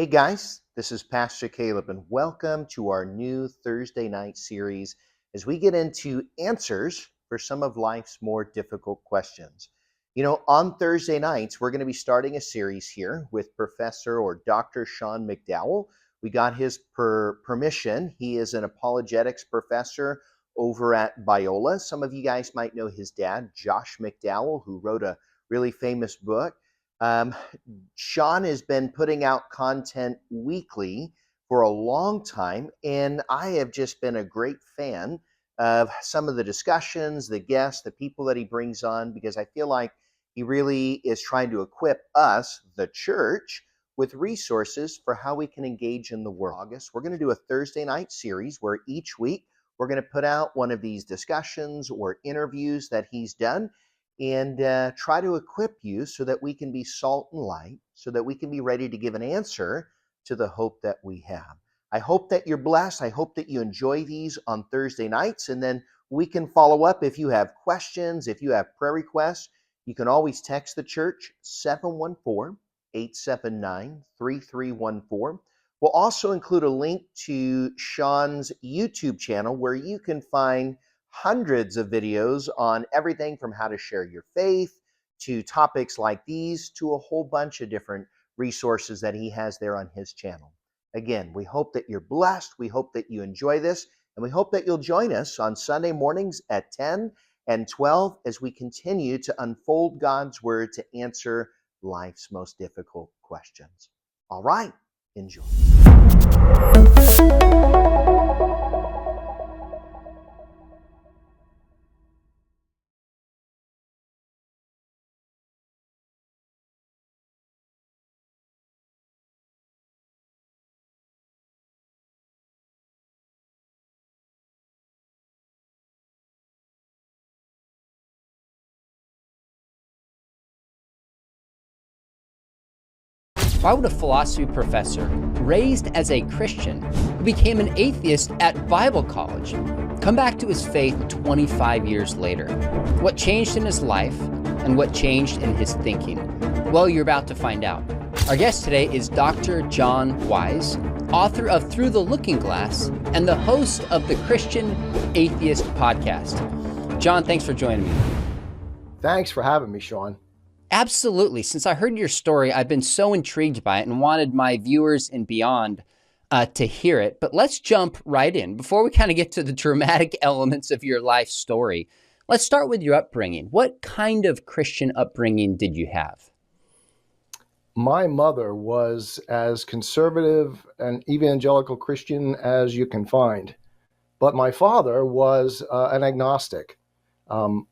Hey guys, this is Pastor Caleb, and welcome to our new Thursday night series as we get into answers for some of life's more difficult questions. On Thursday nights, we're going to be starting a series here with Professor or Dr. Sean McDowell. We got his permission. He is an apologetics professor over at Biola. Some of you guys might know his dad, Josh McDowell, who wrote a really famous book. Sean has been putting out content weekly for a long time, and I have just been a great fan of some of the discussions, the guests, the people that he brings on, because I feel like he really is trying to equip us, the church, with resources for how we can engage in the world. August, we're going to do a Thursday night series where each week we're going to put out one of these discussions or interviews that he's done, and try to equip you so that we can be salt and light, so that we can be ready to give an answer to the hope that we have. I hope that you're blessed. I hope that you enjoy these on Thursday nights, and then we can follow up if you have questions, if you have prayer requests. You can always text the church, 714-879-3314. We'll also include a link to Sean's YouTube channel where you can find hundreds of videos on everything from how to share your faith to topics like these to a whole bunch of different resources that he has there on his channel. Again, we hope that you're blessed. We hope that you enjoy this, and we hope that you'll join us on Sunday mornings at 10 and 12 as we continue to unfold God's word to answer life's most difficult questions. All right, enjoy. Why would a philosophy professor raised as a Christian who became an atheist at Bible college come back to his faith 25 years later? What changed in his life and what changed in his thinking? Well, you're about to find out. Our guest today is Dr. John Wise, author of Through the Looking Glass and the host of the Christian Atheist podcast. John, thanks for joining me. Thanks for having me, Sean. Absolutely. Since I heard your story, I've been so intrigued by it and wanted my viewers and beyond to hear it. But let's jump right in. Before we kind of get to the dramatic elements of your life story, let's start with your upbringing. What kind of Christian upbringing did you have? My mother was as conservative and evangelical Christian as you can find. But my father was an agnostic.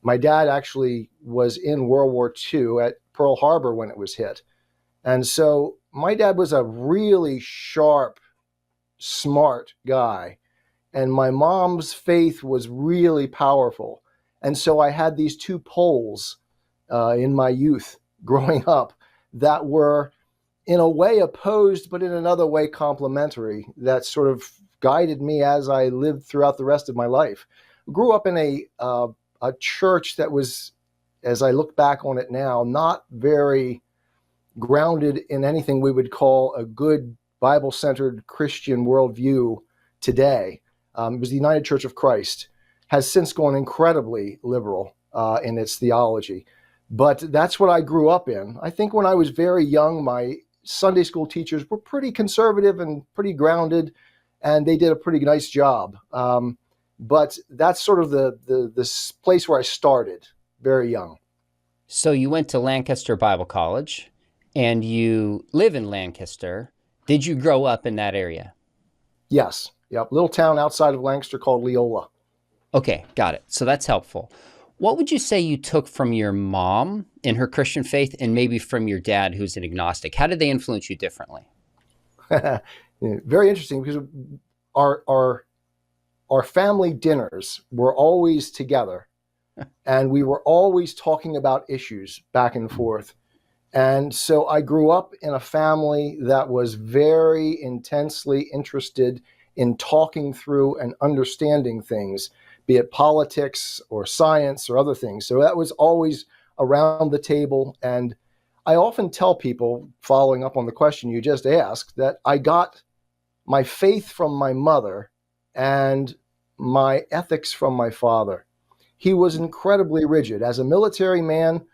My dad actually was in World War II at Pearl Harbor when it was hit. And so my dad was a really sharp, smart guy. And my mom's faith was really powerful. And so I had these two poles in my youth growing up that were in a way opposed, but in another way complementary, that sort of guided me as I lived throughout the rest of my life. Grew up in a church that was, as I look back on it now, not very grounded in anything we would call a good Bible-centered Christian worldview today. It was the United Church of Christ, has since gone incredibly liberal in its theology. But that's what I grew up in. I think when I was very young, my Sunday school teachers were pretty conservative and pretty grounded, and they did a pretty nice job. But that's sort of the place where I started, very young. So you went to Lancaster Bible College, and you live in Lancaster. Did you grow up in that area? Yes. Yep. Little town outside of Lancaster called Leola. Okay, got it. So that's helpful. What would you say you took from your mom in her Christian faith and maybe from your dad, who's an agnostic? How did they influence you differently? Very interesting, because our family dinners were always together, and we were always talking about issues back and forth. And so I grew up in a family that was very intensely interested in talking through and understanding things, be it politics or science or other things. So that was always around the table. And I often tell people, following up on the question you just asked, that I got my faith from my mother and my ethics from my father. He was incredibly rigid. As a military man,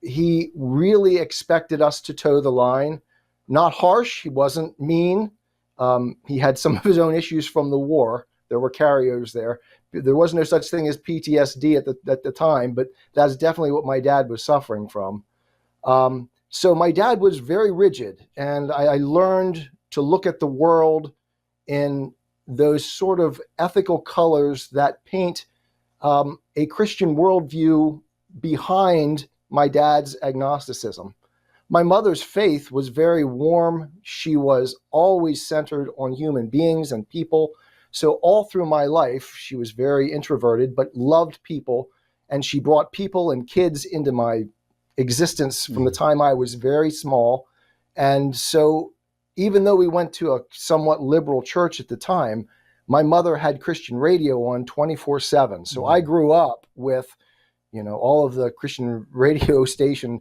he really expected us to toe the line. Not harsh, he wasn't mean. He had some of his own issues from the war. There were carryovers there. There was no such thing as PTSD at the time, but that's definitely what my dad was suffering from. So my dad was very rigid, and I learned to look at the world in those sort of ethical colors that paint a Christian worldview behind my dad's agnosticism. My mother's faith was very warm. She was always centered on human beings and people. So all through my life, she was very introverted, but loved people. And she brought people and kids into my existence from the time I was very small. And so even though we went to a somewhat liberal church at the time, my mother had Christian radio on 24/7. So I grew up with, all of the Christian radio station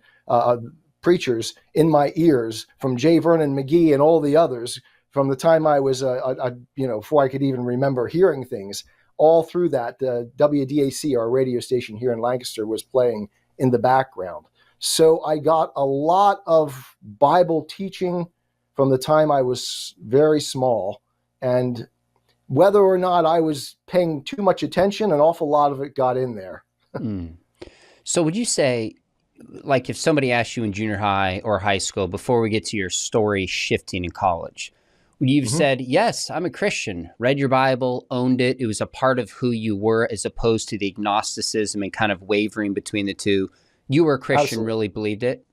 preachers in my ears, from J. Vernon McGee and all the others, from the time I was, before I could even remember hearing things. All through that, WDAC, our radio station here in Lancaster, was playing in the background. So I got a lot of Bible teaching from the time I was very small. And whether or not I was paying too much attention, an awful lot of it got in there. So would you say, like if somebody asked you in junior high or high school, before we get to your story shifting in college, would you have said, yes, I'm a Christian, read your Bible, owned it, it was a part of who you were, as opposed to the agnosticism and kind of wavering between the two? You were a Christian, Absolutely. really believed it?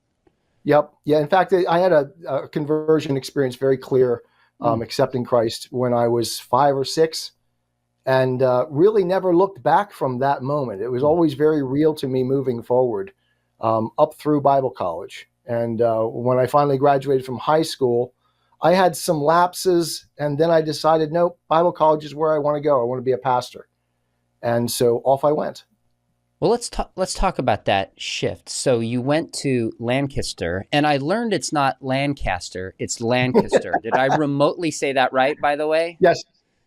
Yep. Yeah. In fact, I had a conversion experience very clear, accepting Christ when I was 5 or 6, and really never looked back from that moment. It was always very real to me moving forward, up through Bible college. And when I finally graduated from high school, I had some lapses, and then I decided, no, Bible college is where I want to go. I want to be a pastor. And so off I went. Well, let's talk about that shift. So you went to Lancaster, and I learned it's not Lancaster, it's Lancaster. Did I remotely say that right, by the way?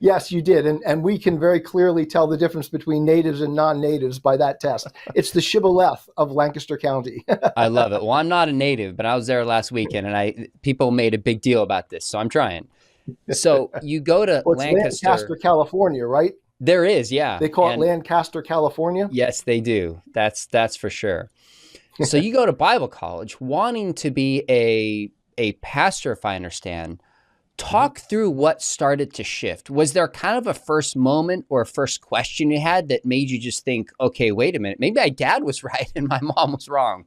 Yes, you did. And we can very clearly tell the difference between natives and non-natives by that test. It's the shibboleth of Lancaster County. I love it. Well, I'm not a native, but I was there last weekend, and people made a big deal about this, so I'm trying. So you go to Well, it's Lancaster. Lancaster, California, right? There is, yeah. They call it Lancaster, California? Yes, they do. That's for sure. So you go to Bible college wanting to be a pastor, if I understand. Talk through what started to shift. Was there kind of a first moment or a first question you had that made you just think, okay, wait a minute, maybe my dad was right and my mom was wrong?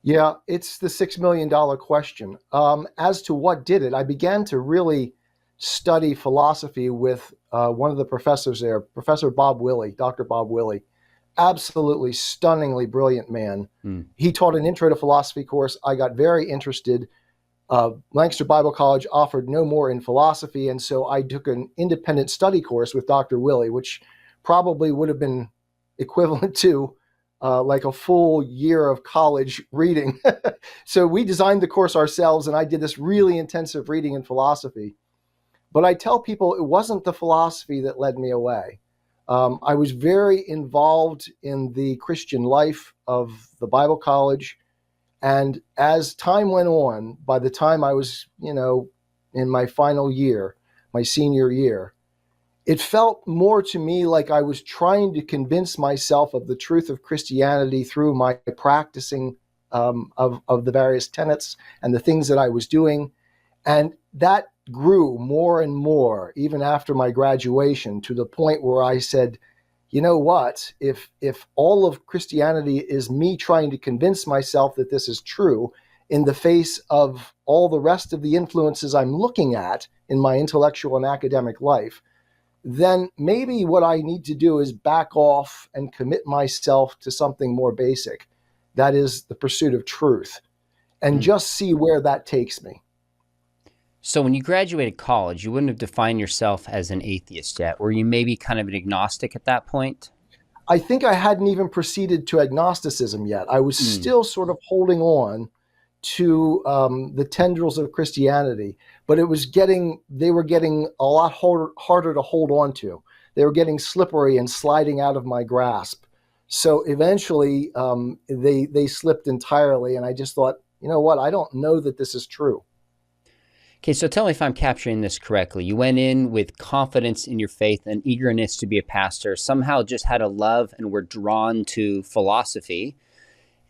Yeah, it's the $6 million question. As to what did it, I began to really study philosophy with one of the professors there, Professor Bob Willey, Dr. Bob Willey. Absolutely stunningly brilliant man. He taught an intro to philosophy course. I got very interested. Lancaster Bible College offered no more in philosophy, and so I took an independent study course with Dr. Willey, which probably would have been equivalent to like a full year of college reading. So we designed the course ourselves, and I did this really intensive reading in philosophy. But I tell people it wasn't the philosophy that led me away. I was very involved in the Christian life of the Bible college. And as time went on, by the time I was, in my final year, my senior year, it felt more to me like I was trying to convince myself of the truth of Christianity through my practicing of the various tenets and the things that I was doing. And that grew more and more, even after my graduation, to the point where I said, you know what, if all of Christianity is me trying to convince myself that this is true in the face of all the rest of the influences I'm looking at in my intellectual and academic life, then maybe what I need to do is back off and commit myself to something more basic. That is the pursuit of truth, and just see where that takes me. So when you graduated college, you wouldn't have defined yourself as an atheist yet. Were you maybe kind of an agnostic at that point? I think I hadn't even proceeded to agnosticism yet. I was still sort of holding on to the tendrils of Christianity, but they were getting a lot harder to hold on to. They were getting slippery and sliding out of my grasp. So eventually they slipped entirely, and I just thought, you know what, I don't know that this is true. Okay, so tell me if I'm capturing this correctly. You went in with confidence in your faith and eagerness to be a pastor, somehow just had a love and were drawn to philosophy.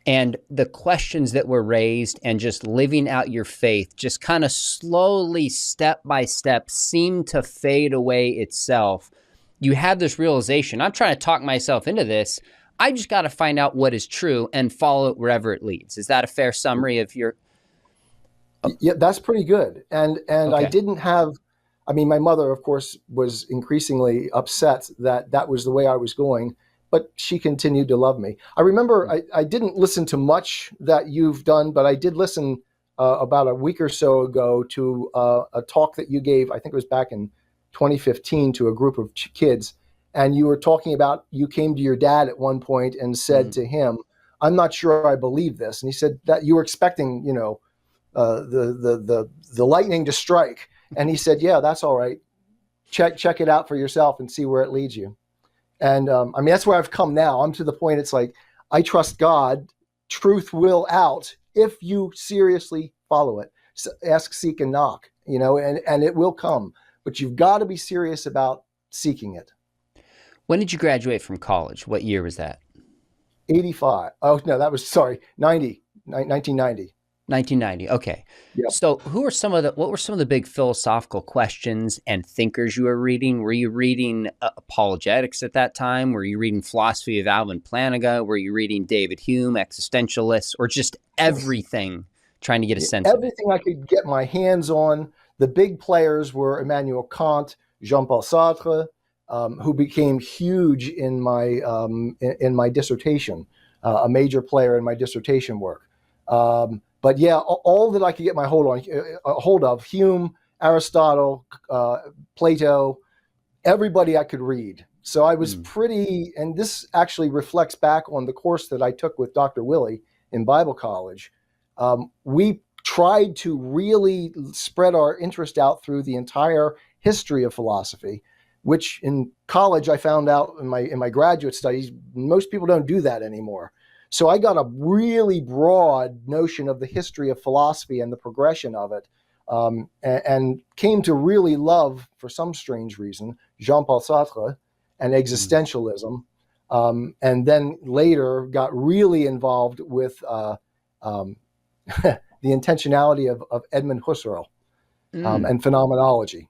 And the questions that were raised and just living out your faith just kind of slowly, step by step, seemed to fade away itself. You had this realization, I'm trying to talk myself into this. I just got to find out what is true and follow it wherever it leads. Is that a fair summary of your... Yeah, that's pretty good. And Okay. I didn't have, I mean, my mother, of course, was increasingly upset that that was the way I was going, but she continued to love me. I remember I didn't listen to much that you've done, but I did listen about a week or so ago to a talk that you gave, I think it was back in 2015, to a group of kids. And you were talking about, you came to your dad at one point and said to him, I'm not sure I believe this. And he said that you were expecting, you know, the lightning to strike. And he said, yeah, that's all right. Check it out for yourself and see where it leads you. And I mean, that's where I've come now. I'm to the point, it's like, I trust God. Truth will out if you seriously follow it. So ask, seek, and knock, you know, and it will come. But you've got to be serious about seeking it. When did you graduate from college? What year was that? 85. Oh, no, that was, sorry, 1990. 1990. Okay. Yep. So what were some of the big philosophical questions and thinkers you were reading? Were you reading apologetics at that time? Were you reading philosophy of Alvin Plantinga? Were you reading David Hume, existentialists, or just everything, trying to get a sense of it? Everything I could get my hands on. The big players were Immanuel Kant, Jean-Paul Sartre, who became huge in my dissertation, a major player in my dissertation work. But yeah, all that I could get my hold of, Hume, Aristotle, Plato, everybody I could read. So I was pretty, and this actually reflects back on the course that I took with Dr. Willie in Bible college. We tried to really spread our interest out through the entire history of philosophy, which in college I found out in my graduate studies, most people don't do that anymore. So I got a really broad notion of the history of philosophy and the progression of it, and came to really love, for some strange reason, Jean-Paul Sartre and existentialism, and then later got really involved with the intentionality of Edmund Husserl and phenomenology.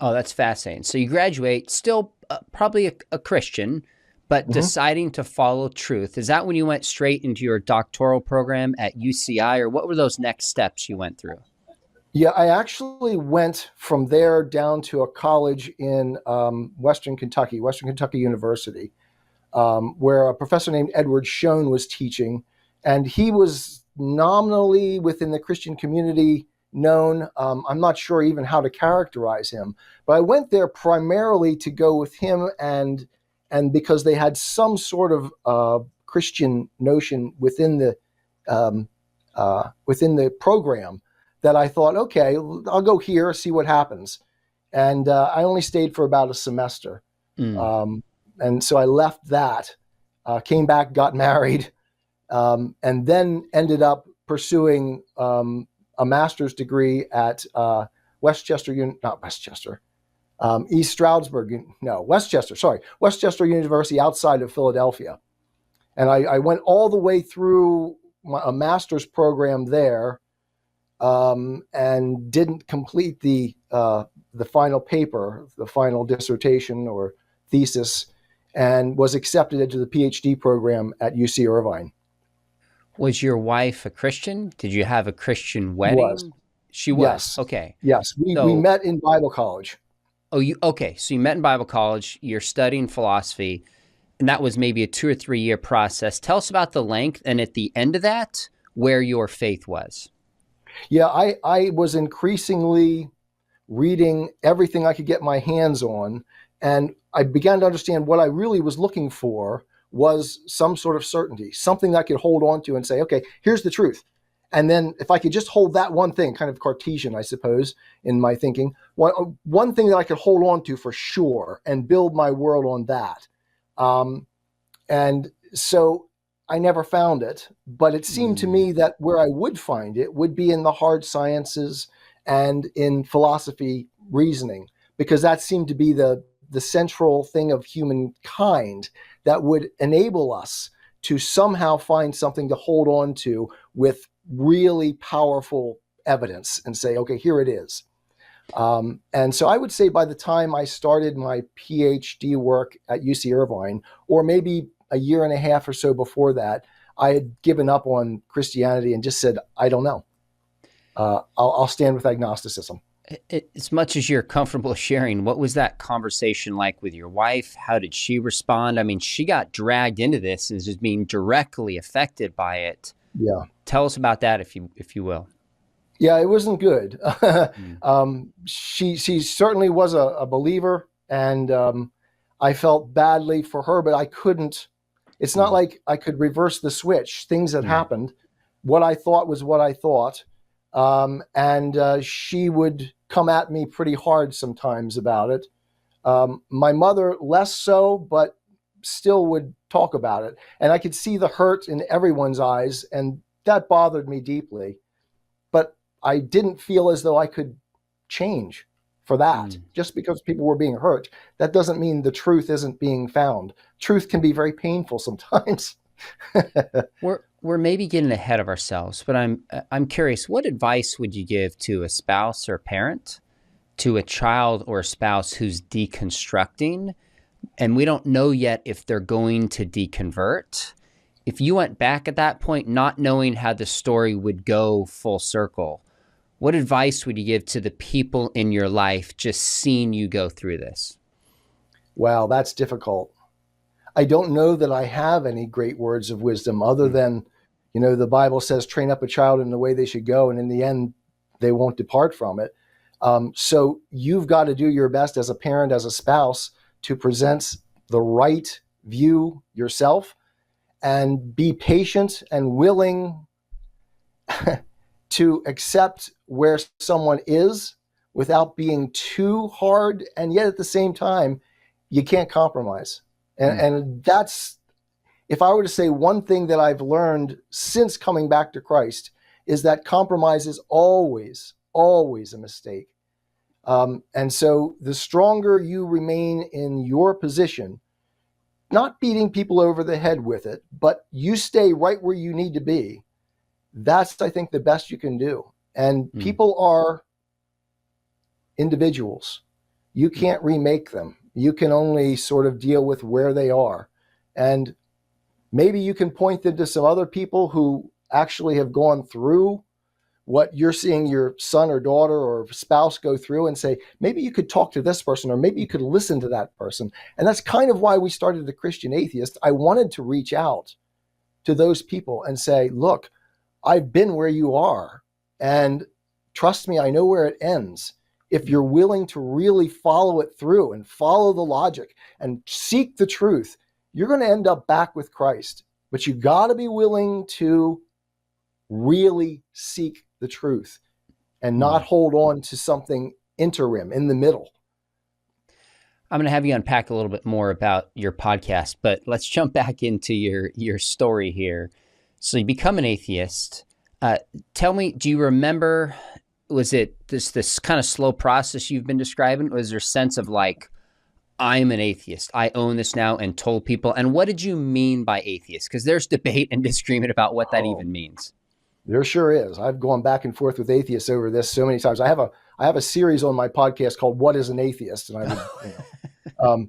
Oh, that's fascinating. So you graduate, still probably a Christian, but deciding to follow truth. Is that when you went straight into your doctoral program at UCI, or what were those next steps you went through? Yeah, I actually went from there down to a college in Western Kentucky University, where a professor named Edward Schoen was teaching, and he was nominally within the Christian community known. I'm not sure even how to characterize him, but I went there primarily to go with him and because they had some sort of Christian notion within the program, that I thought, okay, I'll go here, see what happens. And I only stayed for about a semester. And so I left that, came back, got married, and then ended up pursuing a master's degree at Westchester University outside of Philadelphia. And I went all the way through a master's program there, and didn't complete the final paper, the final dissertation or thesis, and was accepted into the PhD program at UC Irvine. Was your wife a Christian? Did you have a Christian wedding? She was. Yes. Okay. Yes. We met in Bible college. Oh, okay. So you met in Bible college, you're studying philosophy, and that was maybe a 2 or 3 year process. Tell us about the length, and at the end of that, where your faith was. Yeah, I was increasingly reading everything I could get my hands on. And I began to understand what I really was looking for was some sort of certainty, something that I could hold on to and say, okay, here's the truth. And then if I could just hold that one thing, kind of Cartesian, I suppose, in my thinking, one thing that I could hold on to for sure and build my world on that. And so I never found it, but it seemed to me that where I would find it would be in the hard sciences and in philosophy reasoning, because that seemed to be the central thing of humankind that would enable us to somehow find something to hold on to with really powerful evidence and say, okay, here it is. And so I would say by the time I started my PhD work at UC Irvine, or maybe a year and a half or so before that, I had given up on Christianity and just said, I don't know. I'll stand with agnosticism. As much as you're comfortable sharing, what was that conversation like with your wife? How did she respond? I mean, she got dragged into this and is just being directly affected by it. Yeah. Tell us about that, if you will. Yeah, it wasn't good. She certainly was a believer, and I felt badly for her, but I couldn't. It's not like I could reverse the switch. Things had happened. What I thought was what I thought. And she would come at me pretty hard sometimes about it. My mother less so, but still would talk about it. And I could see the hurt in everyone's eyes, and that bothered me deeply. But I didn't feel as though I could change for that. Just because people were being hurt, that doesn't mean the truth isn't being found. Truth can be very painful sometimes. We're maybe getting ahead of ourselves, but I'm curious, what advice would you give to a spouse or parent, to a child or a spouse who's deconstructing, and we don't know yet if they're going to deconvert? If you went back at that point, not knowing how the story would go full circle, what advice would you give to the people in your life just seeing you go through this? Wow, that's difficult. I don't know that I have any great words of wisdom other than, the Bible says, train up a child in the way they should go, and in the end, they won't depart from it. So you've got to do your best as a parent, as a spouse, to present the right view yourself and be patient and willing to accept where someone is without being too hard. And yet at the same time, you can't compromise. And that's, if I were to say one thing that I've learned since coming back to Christ, is that compromise is always, always a mistake. And so the stronger you remain in your position, not beating people over the head with it, but you stay right where you need to be, that's, I think, the best you can do. And people are individuals. You can't remake them. You can only sort of deal with where they are. And maybe you can point them to some other people who actually have gone through what you're seeing your son or daughter or spouse go through and say, maybe you could talk to this person, or maybe you could listen to that person. And that's kind of why we started the Christian Atheist. I wanted to reach out to those people and say, look, I've been where you are, and trust me, I know where it ends. If you're willing to really follow it through and follow the logic and seek the truth, you're going to end up back with Christ. But you got to be willing to really seek the truth and not hold on to something interim in the middle. I'm going to have you unpack a little bit more about your podcast, but let's jump back into your story here. So you become an atheist. Tell me, do you remember, was it this kind of slow process you've been describing? Was there a sense of like, I'm an atheist, I own this now, and told people? And what did you mean by atheist? Because there's debate and disagreement about what that even means. There sure is. I've gone back and forth with atheists over this so many times. I have a series on my podcast called "What is an Atheist?" And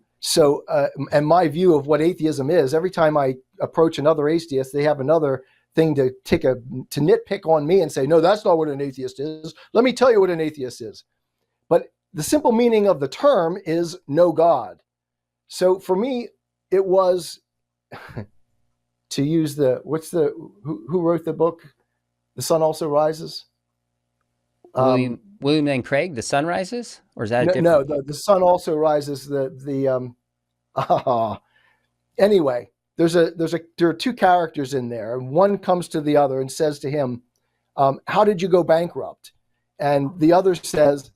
and my view of what atheism is. Every time I approach another atheist, they have another thing to nitpick on me and say, "No, that's not what an atheist is. Let me tell you what an atheist is." But the simple meaning of the term is no God. So for me, it was to use who wrote the book? The Sun Also Rises. William Lane Craig, The Sun Rises? Or is that no, The Sun Also Rises. The Anyway, there are two characters in there, and one comes to the other and says to him, how did you go bankrupt? And the other says,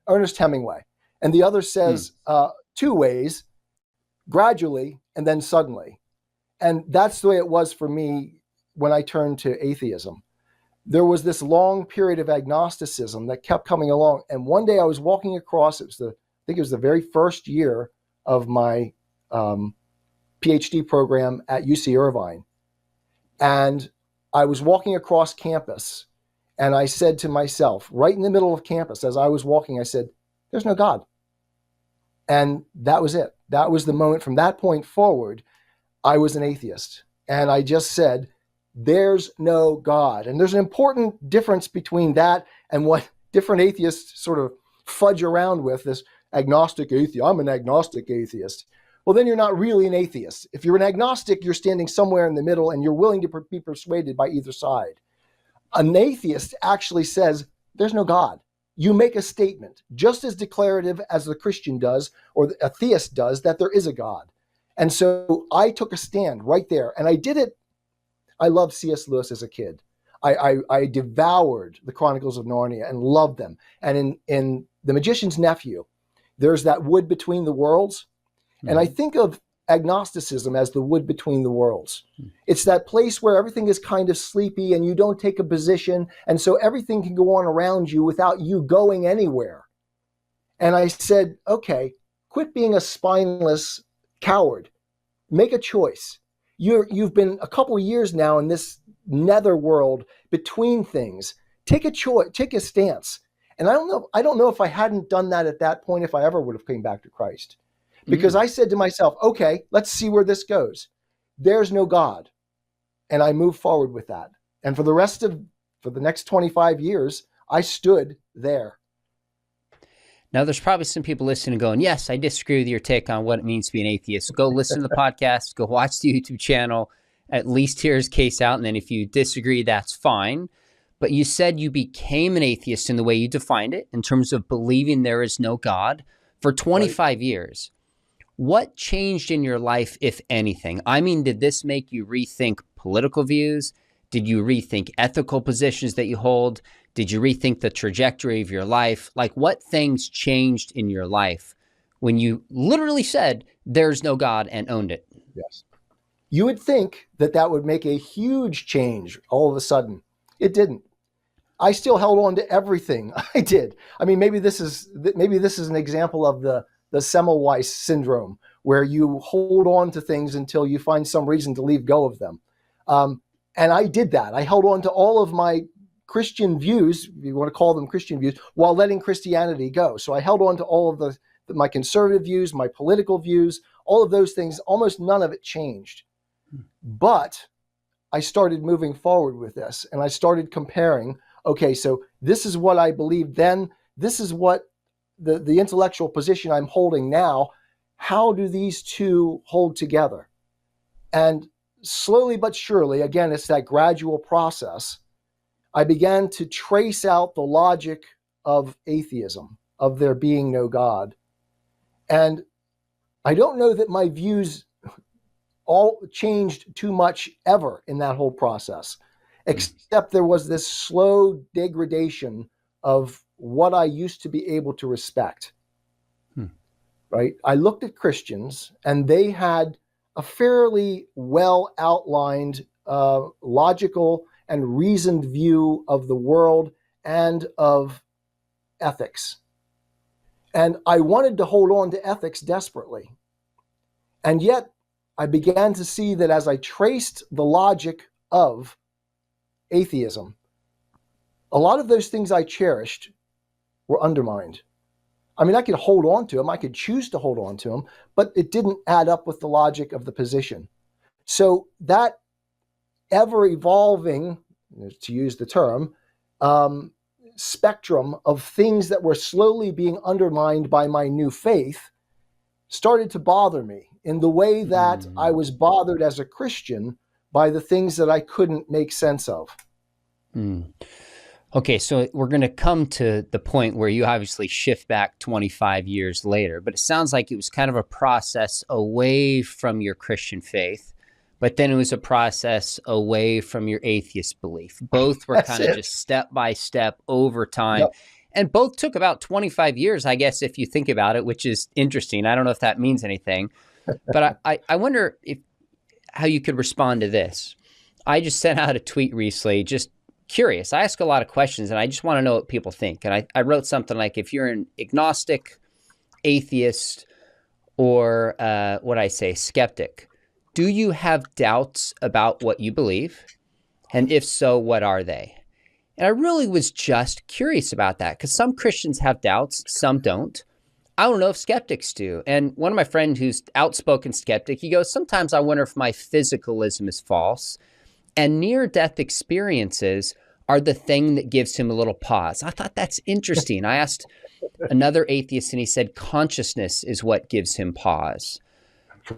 Ernest Hemingway. And the other says, two ways, gradually and then suddenly. And that's the way it was for me when I turned to atheism. There was this long period of agnosticism that kept coming along. And one day I was walking across, I think it was the very first year of my PhD program at UC Irvine. And I was walking across campus, and I said to myself, right in the middle of campus, as I was walking, I said, there's no God. And that was it. That was the moment. From that point forward, I was an atheist. And I just said, there's no God. And there's an important difference between that and what different atheists sort of fudge around with, this agnostic atheist. I'm an agnostic atheist. Well, then you're not really an atheist. If you're an agnostic, you're standing somewhere in the middle and you're willing to be persuaded by either side. An atheist actually says, there's no God. You make a statement, just as declarative as the Christian does, or the atheist does, that there is a God. And so I took a stand right there, and I did it. I loved C.S. Lewis as a kid. I devoured the Chronicles of Narnia and loved them. And in The Magician's Nephew, there's that wood between the worlds. And I think of agnosticism as the wood between the worlds. It's that place where everything is kind of sleepy and you don't take a position. And so everything can go on around you without you going anywhere. And I said, okay, quit being a spineless coward. Make a choice. You've been a couple of years now in this nether world between things. Take a choice, take a stance. And I don't know if I hadn't done that at that point, if I ever would have came back to Christ. Because I said to myself, okay, let's see where this goes. There's no God. And I moved forward with that. And for the next 25 years, I stood there. Now, there's probably some people listening going, yes, I disagree with your take on what it means to be an atheist. Go listen to the podcast, go watch the YouTube channel, at least hear his case out. And then if you disagree, that's fine. But you said you became an atheist in the way you defined it, in terms of believing there is no God, for 25 years. What changed in your life, if anything? I mean, did this make you rethink political views? Did you rethink ethical positions that you hold? Did you rethink the trajectory of your life? Like, what things changed in your life when you literally said, there's no God, and owned it? Yes. You would think that would make a huge change all of a sudden. It didn't. I still held on to everything I did. I mean, maybe this is an example of the Semmelweis syndrome, where you hold on to things until you find some reason to leave go of them. And I did that. I held on to all of my Christian views, if you want to call them Christian views, while letting Christianity go. So I held on to all of my conservative views, my political views, all of those things. Almost none of it changed. But I started moving forward with this, and I started comparing, okay, so this is what I believed then. This is what the intellectual position I'm holding now. How do these two hold together? And slowly but surely, again, it's that gradual process, I began to trace out the logic of atheism, of there being no God. And I don't know that my views all changed too much ever in that whole process, except there was this slow degradation of what I used to be able to respect. Right? I looked at Christians, and they had a fairly well outlined, logical and reasoned view of the world and of ethics. And I wanted to hold on to ethics desperately. And yet I began to see that as I traced the logic of atheism, a lot of those things I cherished were undermined. I mean, I could hold on to them, I could choose to hold on to them, but it didn't add up with the logic of the position. So that ever-evolving, to use the term, spectrum of things that were slowly being undermined by my new faith started to bother me in the way that I was bothered as a Christian by the things that I couldn't make sense of. Okay, so we're going to come to the point where you obviously shift back 25 years later, but it sounds like it was kind of a process away from your Christian faith, but then it was a process away from your atheist belief. Both were That's kind of it. just step by step over time. Yep. And both took about 25 years, I guess, if you think about it, which is interesting. I don't know if that means anything, but I wonder if how you could respond to this. I just sent out a tweet recently, just curious. I ask a lot of questions and I just want to know what people think. And I wrote something like, if you're an agnostic, atheist, or what I say, skeptic, do you have doubts about what you believe? And if so, what are they? And I really was just curious about that because some Christians have doubts, some don't. I don't know if skeptics do. And one of my friends who's outspoken skeptic, he goes, sometimes I wonder if my physicalism is false. And near-death experiences are the thing that gives him a little pause. I thought that's interesting. I asked another atheist, and he said consciousness is what gives him pause.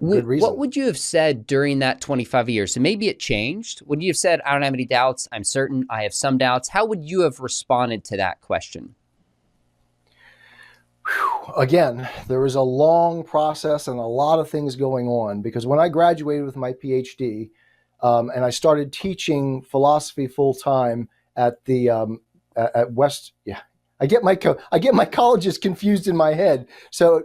Good reason. What would you have said during that 25 years? And maybe it changed. Would you have said, I don't have any doubts, I'm certain, I have some doubts? How would you have responded to that question? Again, there was a long process and a lot of things going on because when I graduated with my PhD, and I started teaching philosophy full time at the at West. Yeah, I get my colleges confused in my head. So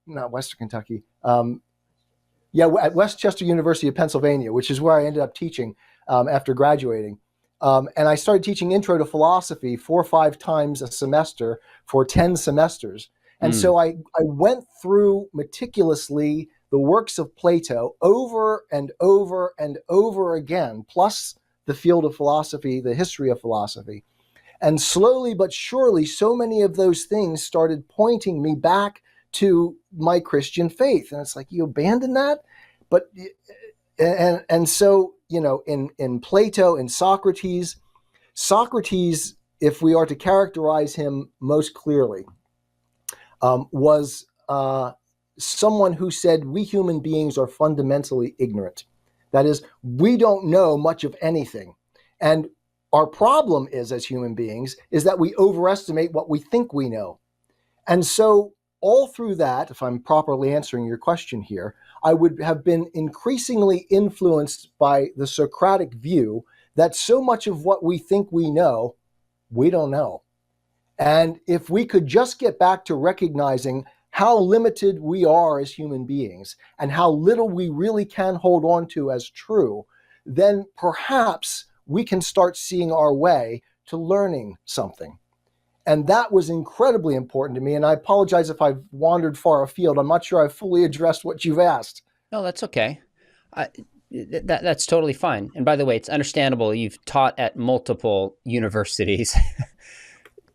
not Western Kentucky. At Westchester University of Pennsylvania, which is where I ended up teaching after graduating. And I started teaching Intro to Philosophy 4 or 5 times a semester for 10 semesters. And so I went through meticulously the works of Plato over and over and over again, plus the field of philosophy, the history of philosophy. And slowly but surely, so many of those things started pointing me back to my Christian faith. And it's like, you abandon that? But, and so, in Plato and Socrates, if we are to characterize him most clearly, was someone who said we human beings are fundamentally ignorant. That is, we don't know much of anything. And our problem is, as human beings, is that we overestimate what we think we know. And so all through that, if I'm properly answering your question here, I would have been increasingly influenced by the Socratic view that so much of what we think we know, we don't know. And if we could just get back to recognizing how limited we are as human beings and how little we really can hold on to as true, then perhaps we can start seeing our way to learning something. And that was incredibly important to me. And I apologize if I've wandered far afield. I'm not sure I've fully addressed what you've asked. No, that's okay. That's totally fine. And by the way, it's understandable. You've taught at multiple universities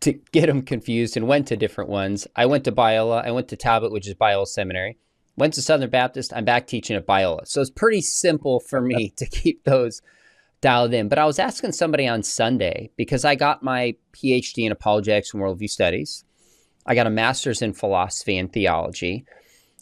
to get them confused and went to different ones. I went to Biola. I went to Talbot, which is Biola Seminary. Went to Southern Baptist. I'm back teaching at Biola. So it's pretty simple for me to keep those dialed in. But I was asking somebody on Sunday because I got my PhD in apologetics and worldview studies. I got a master's in philosophy and theology.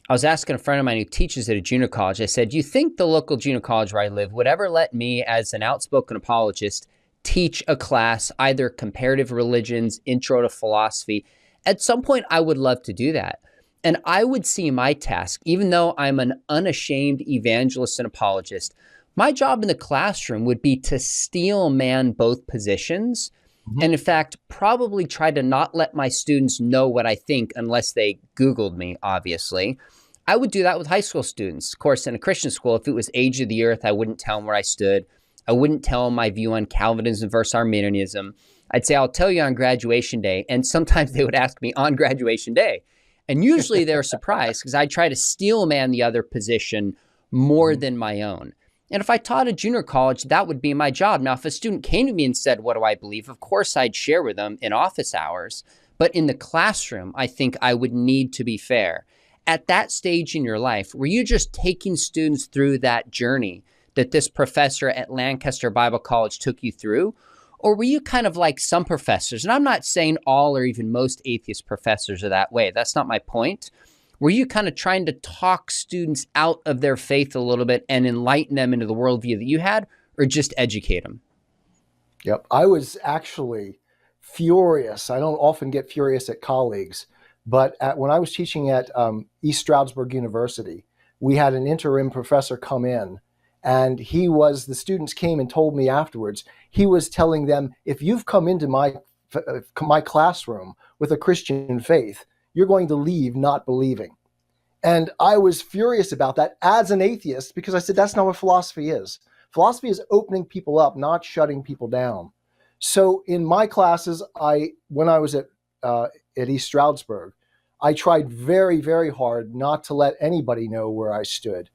I was asking a friend of mine who teaches at a junior college. I said, do you think the local junior college where I live would ever let me, as an outspoken apologist, teach a class, either comparative religions, intro to philosophy? At some point, I would love to do that. And I would see my task, even though I'm an unashamed evangelist and apologist, my job in the classroom would be to steel man both positions. And in fact, probably try to not let my students know what I think unless they Googled me, obviously. I would do that with high school students. Of course, in a Christian school, if it was age of the earth, I wouldn't tell them where I stood. I wouldn't tell them my view on Calvinism versus Arminianism. I'd say, I'll tell you on graduation day. And sometimes they would ask me on graduation day. And usually they were surprised because I try to steel man the other position more than my own. And if I taught a junior college, that would be my job. Now, if a student came to me and said, what do I believe? Of course, I'd share with them in office hours. But in the classroom, I think I would need to be fair. At that stage in your life, were you just taking students through that journey that this professor at Lancaster Bible College took you through? Or were you kind of like some professors? And I'm not saying all or even most atheist professors are that way. That's not my point. Were you kind of trying to talk students out of their faith a little bit and enlighten them into the worldview that you had, or just educate them? Yep. I was actually furious. I don't often get furious at colleagues, but when I was teaching at East Stroudsburg University, we had an interim professor come in, and the students came and told me afterwards, he was telling them, if you've come into my classroom with a Christian faith, you're going to leave not believing. And I was furious about that as an atheist, because I said, that's not what philosophy is. Philosophy is opening people up, not shutting people down. So in my classes, when I was at East Stroudsburg, I tried very, very hard not to let anybody know where I stood.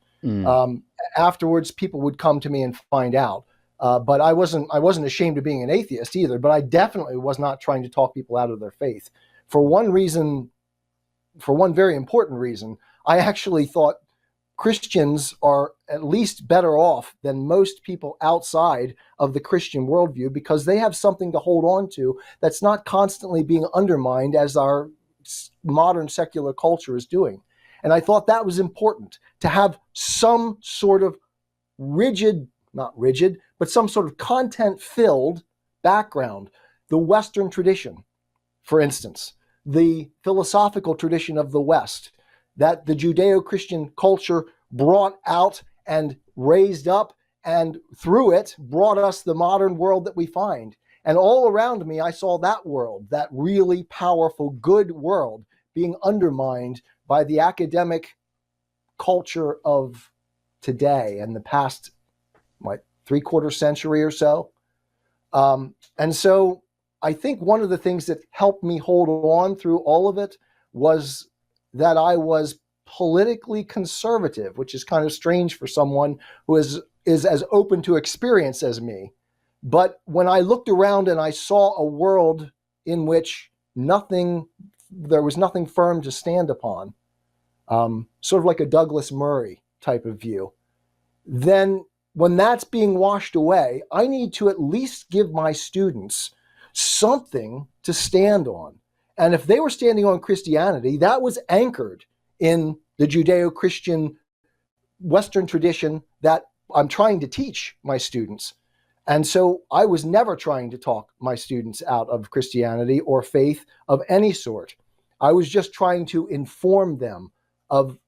Afterwards, people would come to me and find out. But I wasn't ashamed of being an atheist either, but I definitely was not trying to talk people out of their faith. For one very important reason, I actually thought Christians are at least better off than most people outside of the Christian worldview, because they have something to hold on to that's not constantly being undermined as our modern secular culture is doing. And I thought that was important, to have some sort of not rigid, but some sort of content-filled background. The Western tradition, for instance, the philosophical tradition of the West, that the Judeo-Christian culture brought out and raised up, and through it brought us the modern world that we find. And all around me, I saw that world, that really powerful, good world, being undermined by the academic culture of today and the past, three-quarter century or so. And so I think one of the things that helped me hold on through all of it was that I was politically conservative, which is kind of strange for someone who is as open to experience as me. But when I looked around and I saw a world in which there was nothing firm to stand upon, sort of like a Douglas Murray type of view, then when that's being washed away, I need to at least give my students something to stand on. And if they were standing on Christianity, that was anchored in the Judeo-Christian Western tradition that I'm trying to teach my students. And so I was never trying to talk my students out of Christianity or faith of any sort. I was just trying to inform them of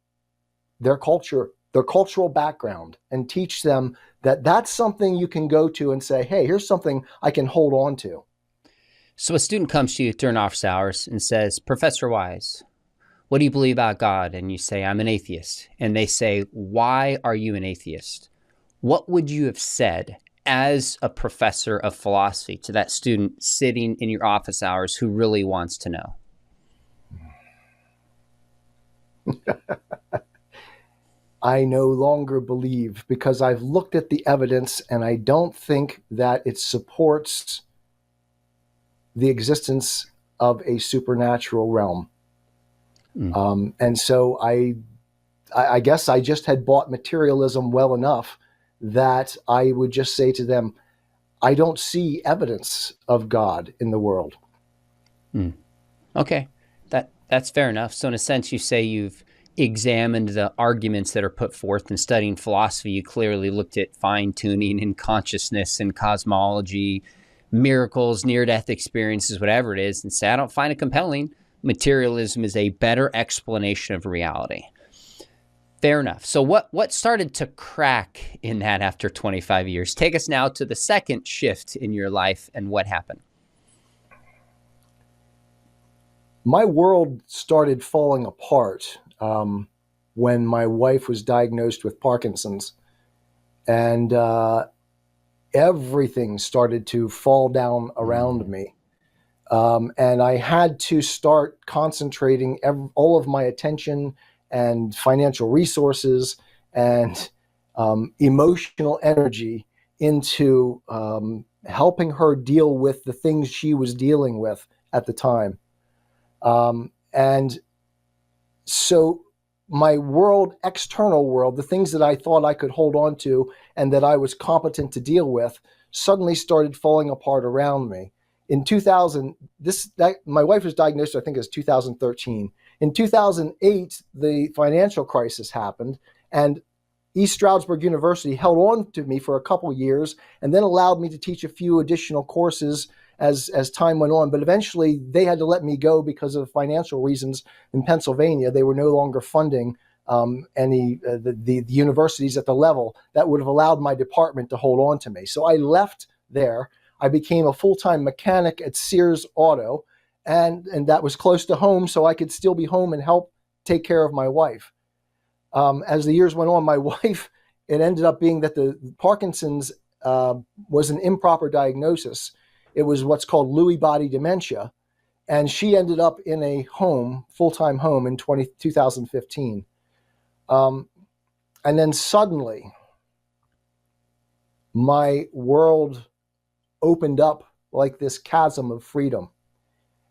their culture, their cultural background, and teach them that that's something you can go to and say, hey, here's something I can hold on to. So a student comes to you during office hours and says, Professor Wise, what do you believe about God? And you say, I'm an atheist. And they say, why are you an atheist? What would you have said as a professor of philosophy to that student sitting in your office hours who really wants to know? I no longer believe, because I've looked at the evidence and I don't think that it supports the existence of a supernatural realm. And so I guess I just had bought materialism well enough that I would just say to them, I don't see evidence of God in the world. Okay, that's fair enough. So in a sense, you say you've examined the arguments that are put forth in studying philosophy. You clearly looked at fine-tuning and consciousness and cosmology, miracles, near-death experiences, whatever it is, and say, I don't find it compelling. Materialism is a better explanation of reality. Fair enough. So what started to crack in that after 25 years? Take us now to the second shift in your life and what happened. My world started falling apart when my wife was diagnosed with Parkinson's, and everything started to fall down around me. And I had to start concentrating all of my attention and financial resources and emotional energy into helping her deal with the things she was dealing with at the time. And so my world, external world, the things that I thought I could hold on to and that I was competent to deal with, suddenly started falling apart around me. In 2000, my wife was diagnosed, I think it was 2013. In 2008, the financial crisis happened, and East Stroudsburg University held on to me for a couple years and then allowed me to teach a few additional courses as time went on. But eventually they had to let me go because of financial reasons in Pennsylvania. They were no longer funding the universities at the level that would have allowed my department to hold on to me. So I left there. I became a full-time mechanic at Sears Auto, and that was close to home, so I could still be home and help take care of my wife. As the years went on, my wife, it ended up being that the Parkinson's was an improper diagnosis. It was what's called Lewy body dementia, and she ended up in a home, full-time home, in 2015. And then suddenly, my world opened up like this chasm of freedom.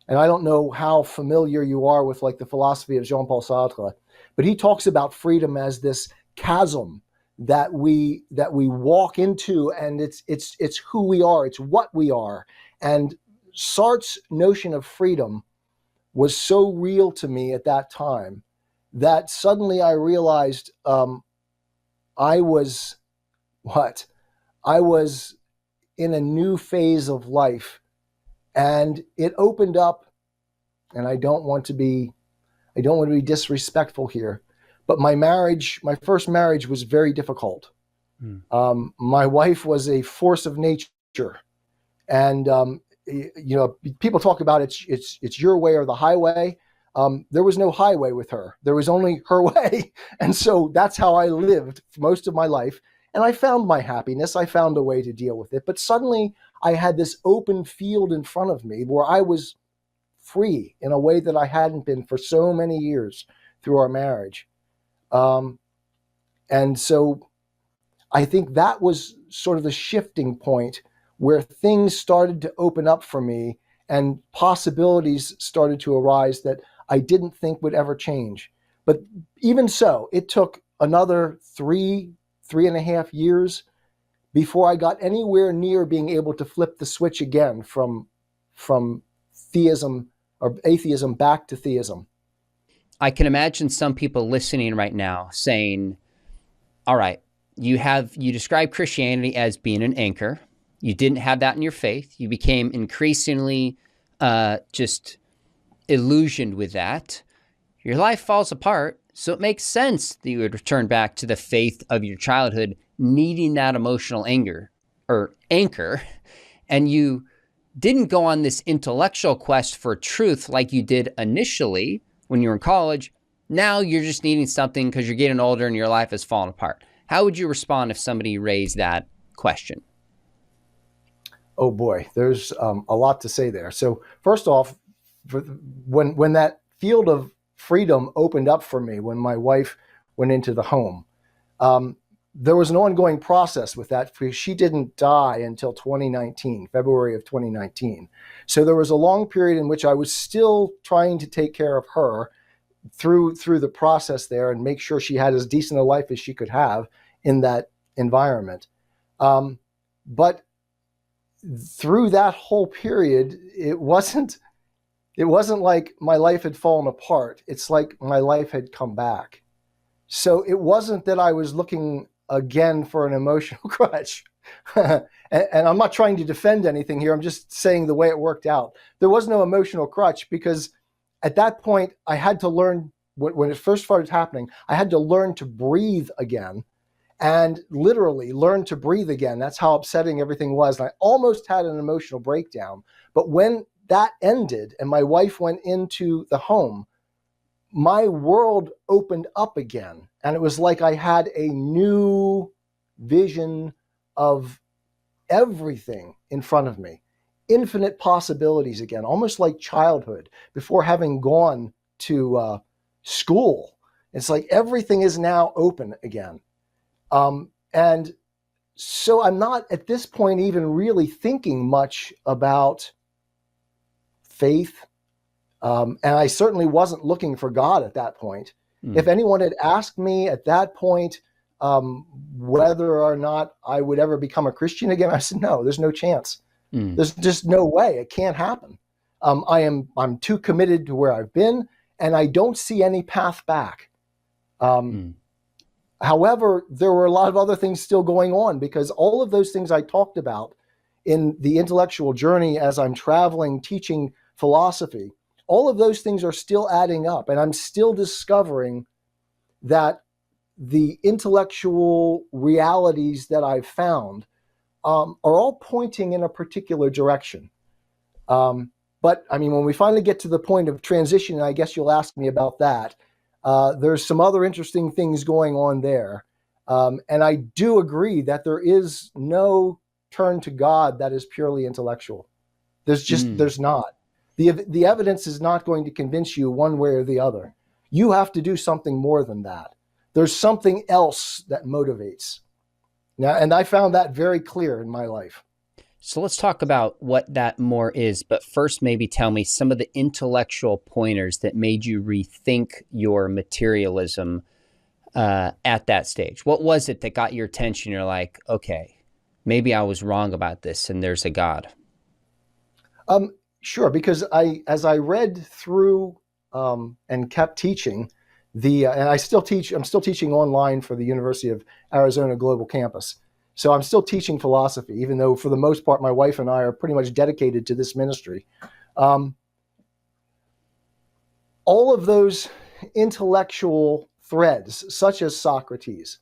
And I don't know how familiar you are with like the philosophy of Jean-Paul Sartre, but he talks about freedom as this chasm that we walk into, and it's who we are, it's what we are. And Sartre's notion of freedom was so real to me at that time that suddenly I realized I was in a new phase of life, and it opened up. And I don't want to be disrespectful here, but my first marriage was very difficult. My wife was a force of nature, and people talk about it's your way or the highway. There was no highway with her. There was only her way. And so that's how I lived for most of my life. And I found my happiness. I found a way to deal with it. But suddenly I had this open field in front of me where I was free in a way that I hadn't been for so many years through our marriage. And so I think that was sort of the shifting point where things started to open up for me and possibilities started to arise that I didn't think would ever change. But even so, it took another 3.5 years before I got anywhere near being able to flip the switch again from theism or atheism back to theism. I can imagine some people listening right now saying, all right, you describe Christianity as being an anchor. You didn't have that in your faith. You became increasingly just illusioned with that. Your life falls apart. So it makes sense that you would return back to the faith of your childhood, needing that emotional anchor. And you didn't go on this intellectual quest for truth like you did initially when you were in college. Now you're just needing something because you're getting older and your life has fallen apart. How would you respond if somebody raised that question? Oh boy, there's a lot to say there. So first off, when that field of freedom opened up for me, when my wife went into the home, there was an ongoing process with that because she didn't die until 2019, February of 2019. So there was a long period in which I was still trying to take care of her through the process there and make sure she had as decent a life as she could have in that environment. But through that whole period, it wasn't like my life had fallen apart. It's like my life had come back. So it wasn't that I was looking again for an emotional crutch. and I'm not trying to defend anything here. I'm just saying the way it worked out. There was no emotional crutch because at that point I had to learn, when it first started happening, I had to learn to breathe again. And literally learn to breathe again. That's how upsetting everything was. And I almost had an emotional breakdown. But when that ended and my wife went into the home, my world opened up again. And it was like I had a new vision of everything in front of me. Infinite possibilities again, almost like childhood before having gone to school. It's like everything is now open again. And so I'm not at this point even really thinking much about faith. And I certainly wasn't looking for God at that point. If anyone had asked me at that point whether or not I would ever become a Christian again, I said, no, there's no chance. There's just no way. It can't happen. I'm too committed to where I've been, and I don't see any path back. However, there were a lot of other things still going on because all of those things I talked about in the intellectual journey as I'm traveling, teaching philosophy, all of those things are still adding up. And I'm still discovering that the intellectual realities that I've found are all pointing in a particular direction. But I mean, when we finally get to the point of transition, and I guess you'll ask me about that, there's some other interesting things going on there. And I do agree that there is no turn to God that is purely intellectual. There's not. The evidence is not going to convince you one way or the other. You have to do something more than that. There's something else that motivates. Now, and I found that very clear in my life. So let's talk about what that more is. But first, maybe tell me some of the intellectual pointers that made you rethink your materialism at that stage. What was it that got your attention? You're like, okay, maybe I was wrong about this and there's a God. Sure, because as I read through and kept teaching, and I'm still teaching online for the University of Arizona Global Campus. So I'm still teaching philosophy, even though for the most part, my wife and I are pretty much dedicated to this ministry. All of those intellectual threads, such as Socrates,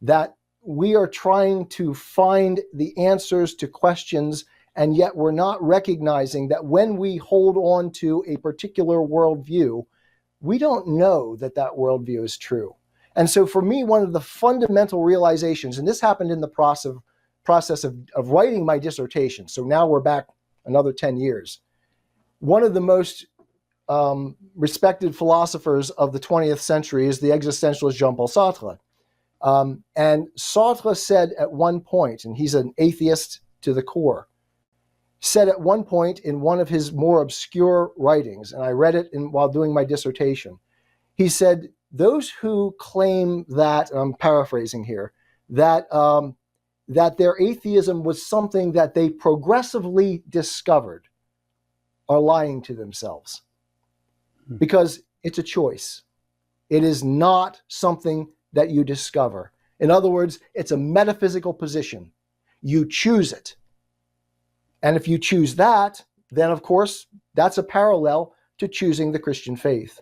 that we are trying to find the answers to questions, and yet we're not recognizing that when we hold on to a particular worldview, we don't know that that worldview is true. And so for me, one of the fundamental realizations, and this happened in the process of writing my dissertation, so now we're back another 10 years. One of the most respected philosophers of the 20th century is the existentialist Jean-Paul Sartre. And Sartre said at one point, and he's an atheist to the core, said at one point in one of his more obscure writings, and I read it while doing my dissertation, he said, those who claim that, I'm paraphrasing here, that their atheism was something that they progressively discovered are lying to themselves. Because it's a choice. It is not something that you discover. In other words, it's a metaphysical position. You choose it. And if you choose that, then of course, that's a parallel to choosing the Christian faith.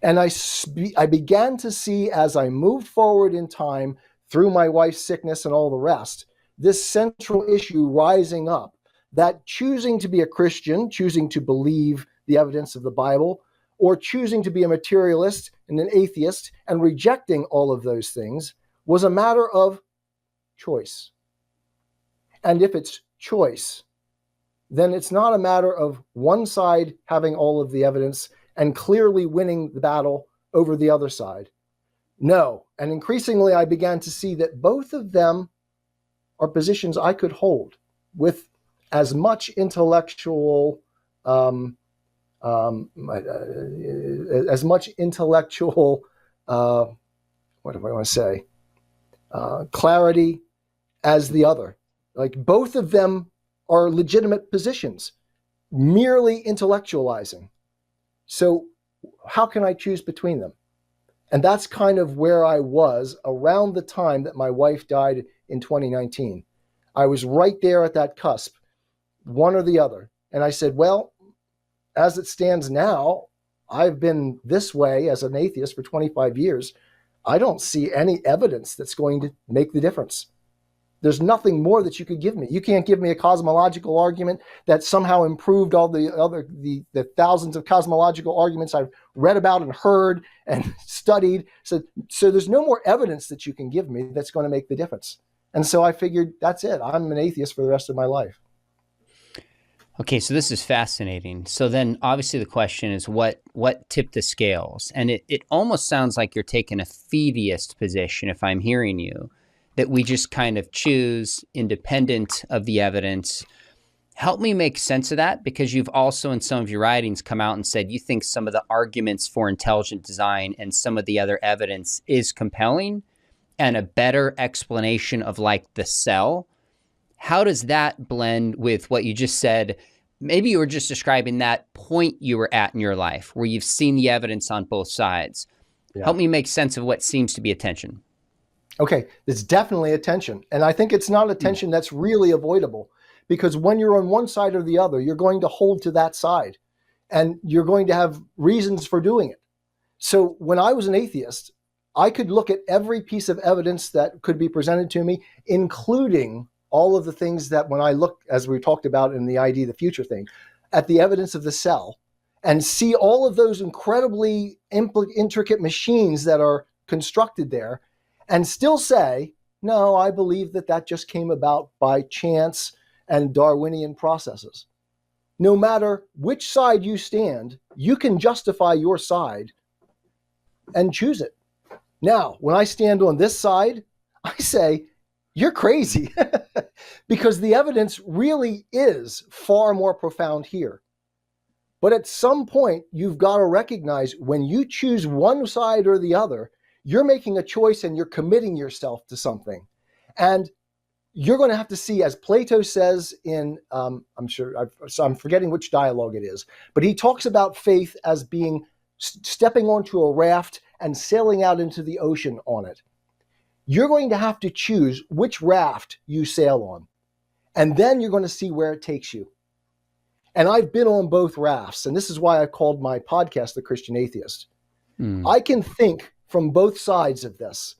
And I began to see, as I moved forward in time through my wife's sickness and all the rest, this central issue rising up, that choosing to be a Christian, choosing to believe the evidence of the Bible, or choosing to be a materialist and an atheist and rejecting all of those things was a matter of choice. And if it's choice, then it's not a matter of one side having all of the evidence and clearly winning the battle over the other side. No. And increasingly, I began to see that both of them are positions I could hold with as much intellectual clarity as the other. Like both of them are legitimate positions, merely intellectualizing. So how can I choose between them? And that's kind of where I was around the time that my wife died in 2019. I was right there at that cusp, one or the other. And I said, well, as it stands now, I've been this way as an atheist for 25 years. I don't see any evidence that's going to make the difference. There's nothing more that you could give me. You can't give me a cosmological argument that somehow improved all the thousands of cosmological arguments I've read about and heard and studied. So there's no more evidence that you can give me that's going to make the difference. And so I figured, that's it. I'm an atheist for the rest of my life. Okay, so this is fascinating. So then obviously the question is what tipped the scales? And it almost sounds like you're taking a fideist position, if I'm hearing you, that we just kind of choose independent of the evidence. Help me make sense of that, because you've also in some of your writings come out and said you think some of the arguments for intelligent design and some of the other evidence is compelling and a better explanation of like the cell. How does that blend with what you just said? Maybe you were just describing that point you were at in your life where you've seen the evidence on both sides. Yeah. Help me make sense of what seems to be a tension. Okay, there's definitely a tension. And I think it's not a tension that's really avoidable, because when you're on one side or the other, you're going to hold to that side, and you're going to have reasons for doing it. So when I was an atheist, I could look at every piece of evidence that could be presented to me, including all of the things that when I look, as we talked about in the ID, the future thing, at the evidence of the cell, and see all of those incredibly intricate machines that are constructed there, and still say, no, I believe that just came about by chance and Darwinian processes. No matter which side you stand, you can justify your side and choose it. Now, when I stand on this side, I say, you're crazy, because the evidence really is far more profound here. But at some point, you've got to recognize when you choose one side or the other, you're making a choice and you're committing yourself to something. And you're going to have to see, as Plato says in, I'm forgetting which dialogue it is, but he talks about faith as being stepping onto a raft and sailing out into the ocean on it. You're going to have to choose which raft you sail on. And then you're going to see where it takes you. And I've been on both rafts. And this is why I called my podcast The Christian Atheist. I can think from both sides of this.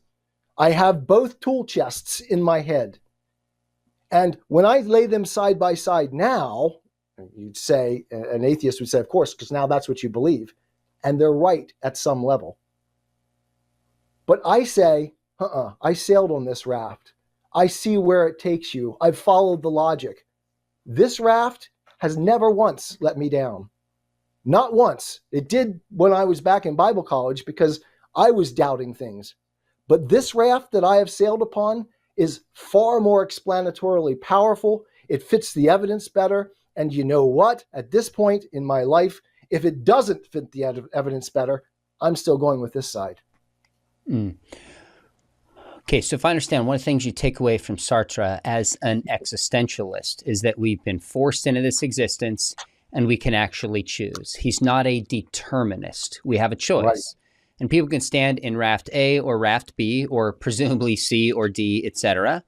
I have both tool chests in my head. And when I lay them side by side now, you'd say, an atheist would say, of course, because now that's what you believe. And they're right at some level. But I say, I sailed on this raft. I see where it takes you. I've followed the logic. This raft has never once let me down. Not once. It did when I was back in Bible college because I was doubting things. But this raft that I have sailed upon is far more explanatorily powerful. It fits the evidence better. And you know what? At this point in my life, if it doesn't fit the evidence better, I'm still going with this side. Okay, so if I understand, one of the things you take away from Sartre as an existentialist is that we've been forced into this existence and we can actually choose. He's not a determinist. We have a choice. Right. And people can stand in raft A or raft B or presumably C or D, etc.,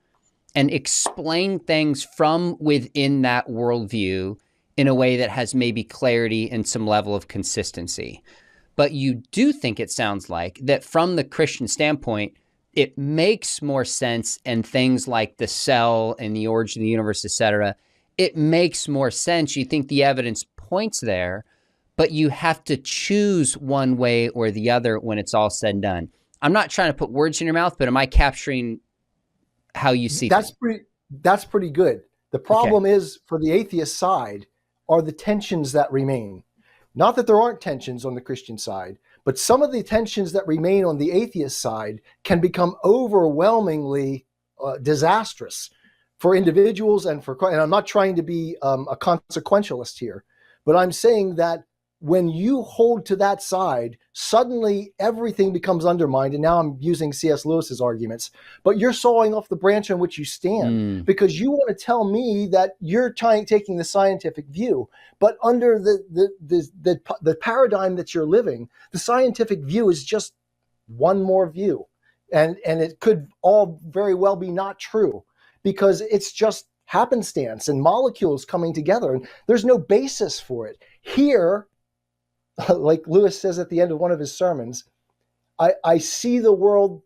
and explain things from within that worldview in a way that has maybe clarity and some level of consistency. But you do think, it sounds like, that from the Christian standpoint, it makes more sense, and things like the cell and the origin of the universe, etc., it makes more sense. You think the evidence points there, but you have to choose one way or the other when it's all said and done. I'm not trying to put words in your mouth, but am I capturing how you see that's things? That's pretty good. The problem is, for the atheist side, are the tensions that remain. Not that there aren't tensions on the Christian side, but some of the tensions that remain on the atheist side can become overwhelmingly disastrous for individuals and I'm not trying to be a consequentialist here, but I'm saying that when you hold to that side, suddenly everything becomes undermined. And now I'm using C.S. Lewis's arguments, but you're sawing off the branch on which you stand because you want to tell me that you're taking the scientific view. But under the paradigm that you're living, the scientific view is just one more view. And it could all very well be not true because it's just happenstance and molecules coming together. And there's no basis for it. Here, like Lewis says at the end of one of his sermons, I see the world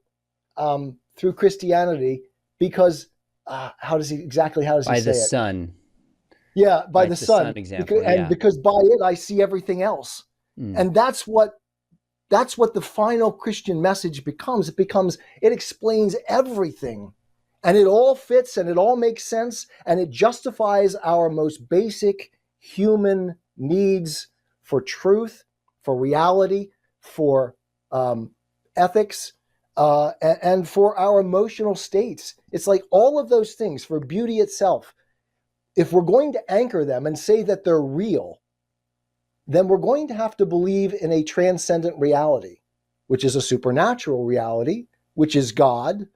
through Christianity because how does he say it? By the sun. Yeah, by the sun. Example, because by it I see everything else. And that's what the final Christian message becomes. It explains everything. And it all fits and it all makes sense and it justifies our most basic human needs for truth, for reality, for ethics, and for our emotional states. It's like all of those things for beauty itself. If we're going to anchor them and say that they're real, then we're going to have to believe in a transcendent reality, which is a supernatural reality, which is God.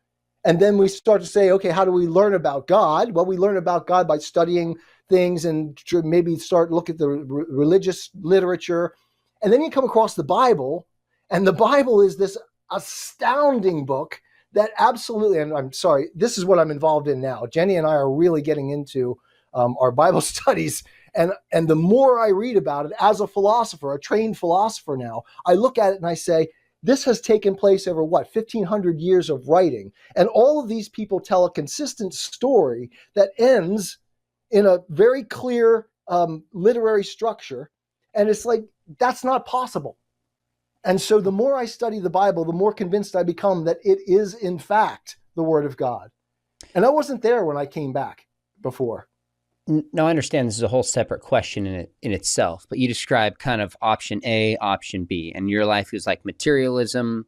And then we start to say, okay, how do we learn about God? Well, we learn about God by studying things and maybe start look at the religious literature. And then you come across the Bible, and the Bible is this astounding book that absolutely, and I'm sorry, this is what I'm involved in now. Jenny and I are really getting into our Bible studies. And the more I read about it as a philosopher, a trained philosopher now, I look at it and I say, this has taken place over 1,500 years of writing. And all of these people tell a consistent story that ends in a very clear literary structure. And it's like, that's not possible. And so the more I study the Bible, the more convinced I become that it is, in fact, the Word of God. And I wasn't there when I came back before. Now, I understand this is a whole separate question in itself, but you described kind of option A, option B, and your life was like materialism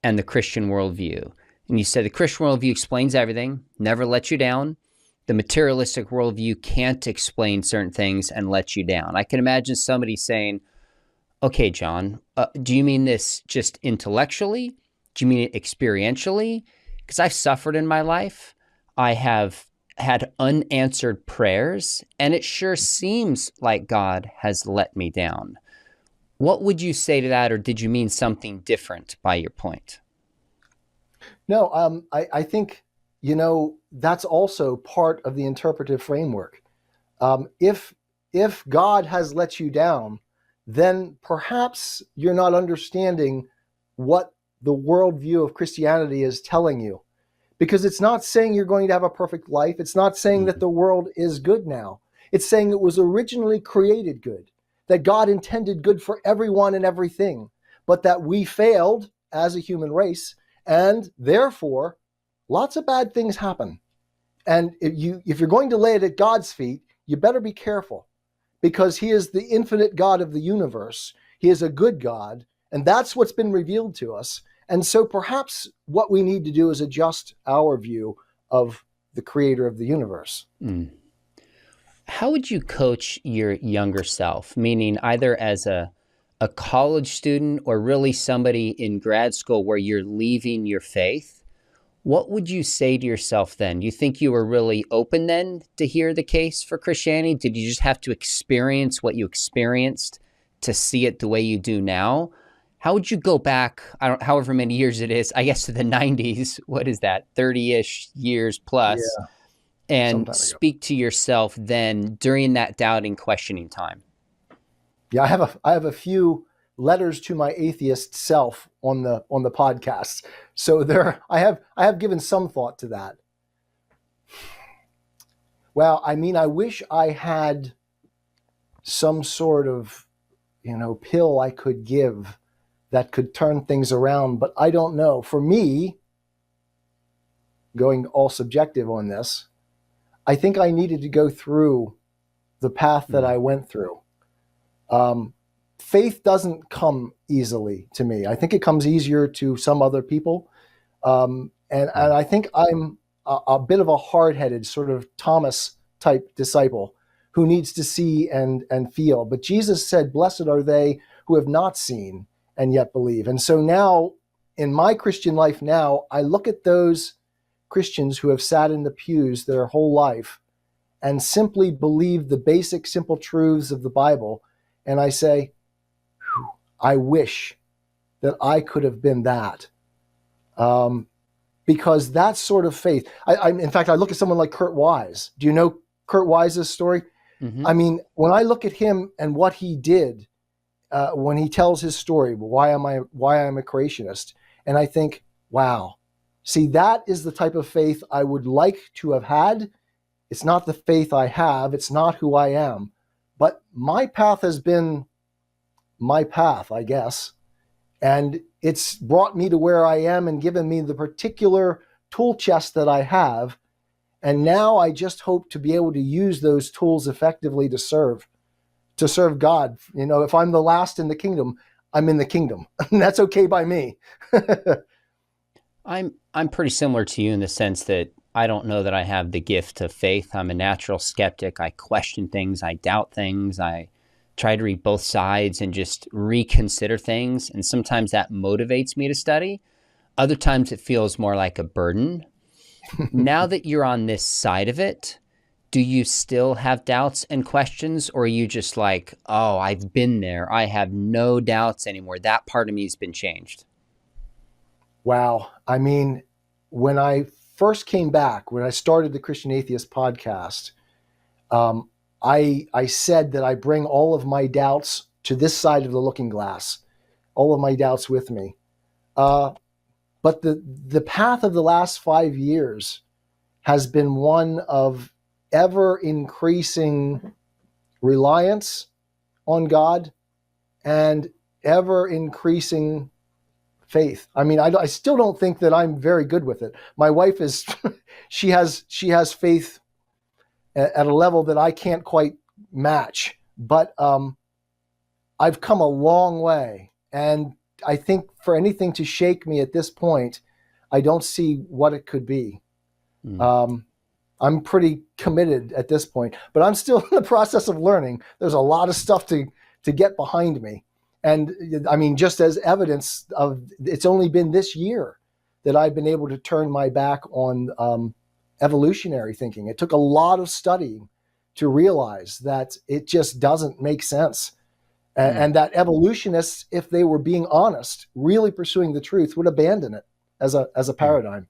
and the Christian worldview. And you said the Christian worldview explains everything, never lets you down. The materialistic worldview can't explain certain things and lets you down. I can imagine somebody saying, okay, John, do you mean this just intellectually? Do you mean it experientially? Because I've suffered in my life. I have had unanswered prayers, and it sure seems like God has let me down. What would you say to that, or did you mean something different by your point? No, I think, that's also part of the interpretive framework. If God has let you down, then perhaps you're not understanding what the worldview of Christianity is telling you. Because it's not saying you're going to have a perfect life. It's not saying that the world is good now. It's saying it was originally created good, that God intended good for everyone and everything, but that we failed as a human race, and therefore, lots of bad things happen. And if you're going to lay it at God's feet, you better be careful, because He is the infinite God of the universe. He is a good God, and that's what's been revealed to us. And so perhaps what we need to do is adjust our view of the creator of the universe. How would you coach your younger self, meaning either as a college student or really somebody in grad school where you're leaving your faith? What would you say to yourself then? Do you think you were really open then to hear the case for Christianity? Did you just have to experience what you experienced to see it the way you do now? How would you go back, however many years it is, I guess to the 90s, what is that, 30-ish years plus, and speak to yourself then during that doubting, questioning time? Yeah, I have a few letters to my atheist self on the podcast. So I have given some thought to that. Well, I mean, I wish I had some sort of, pill I could give that could turn things around, but I don't know. For me, going all subjective on this, I think I needed to go through the path that I went through. Faith doesn't come easily to me. I think it comes easier to some other people. And I think I'm a bit of a hard-headed sort of Thomas type disciple who needs to see and feel. But Jesus said, blessed are they who have not seen and yet believe. And so now, in my Christian life now, I look at those Christians who have sat in the pews their whole life and simply believe the basic, simple truths of the Bible. And I say, I wish that I could have been that. Because that sort of faith, in fact, I look at someone like Kurt Wise. Do you know Kurt Wise's story? Mm-hmm. I mean, when I look at him and what he did, when he tells his story, why I'm a creationist, and I think, wow, see, that is the type of faith I would like to have had. It's not the faith I have. It's not who I am. But my path has been my path, I guess. And it's brought me to where I am and given me the particular tool chest that I have. And now I just hope to be able to use those tools effectively to serve God. If I'm the last in the kingdom, I'm in the kingdom. And that's okay by me. I'm pretty similar to you in the sense that I don't know that I have the gift of faith. I'm a natural skeptic. I question things. I doubt things. I try to read both sides and just reconsider things. And sometimes that motivates me to study. Other times it feels more like a burden. Now that you're on this side of it, do you still have doubts and questions? Or are you just like, oh, I've been there. I have no doubts anymore. That part of me has been changed. Wow. I mean, when I first came back, when I started the Christian Atheist podcast, I said that I bring all of my doubts to this side of the looking glass, all of my doubts with me. But the path of the last 5 years has been one of ever increasing reliance on God and ever increasing faith. I mean, I still don't think that I'm very good with it. My wife is, she has faith at a level that I can't quite match, but I've come a long way. And I think for anything to shake me at this point, I don't see what it could be. I'm pretty committed at this point, but I'm still in the process of learning. There's a lot of stuff to get behind me. And I mean, just as evidence of, it's only been this year that I've been able to turn my back on evolutionary thinking. It took a lot of studying to realize that it just doesn't make sense. And that evolutionists, if they were being honest, really pursuing the truth, would abandon it as a paradigm.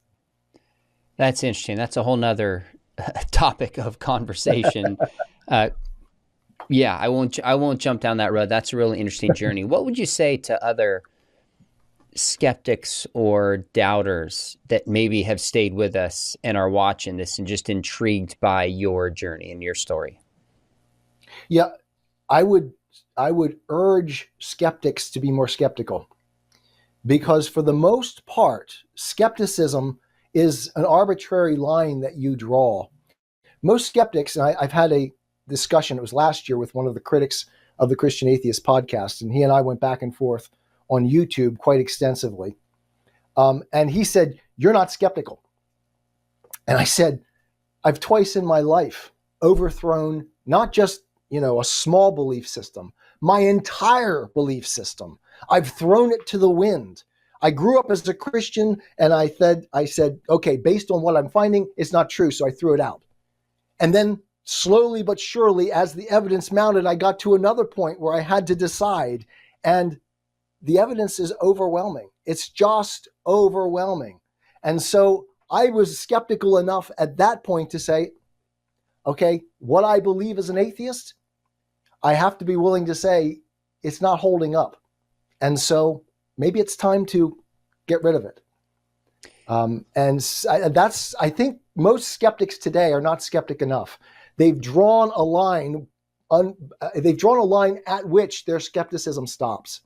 That's interesting. That's a whole nother topic of conversation. Yeah, I won't jump down that road. That's a really interesting journey. What would you say to other skeptics or doubters that maybe have stayed with us and are watching this and just intrigued by your journey and your story? Yeah, I would urge skeptics to be more skeptical, because for the most part, skepticism is an arbitrary line that you draw. Most skeptics, and I've had a discussion, it was last year, with one of the critics of the Christian Atheist podcast, and he and I went back and forth on YouTube quite extensively. And he said, "You're not skeptical." And I said, "I've twice in my life overthrown not just, a small belief system, my entire belief system. I've thrown it to the wind. I grew up as a Christian, and I said, okay, based on what I'm finding, it's not true, so I threw it out. And then slowly but surely, as the evidence mounted, I got to another point where I had to decide, and the evidence is overwhelming. It's just overwhelming. And so I was skeptical enough at that point to say, okay, what I believe as an atheist, I have to be willing to say it's not holding up. And so maybe it's time to get rid of it. I think most skeptics today are not skeptic enough. They've drawn a line at which their skepticism stops.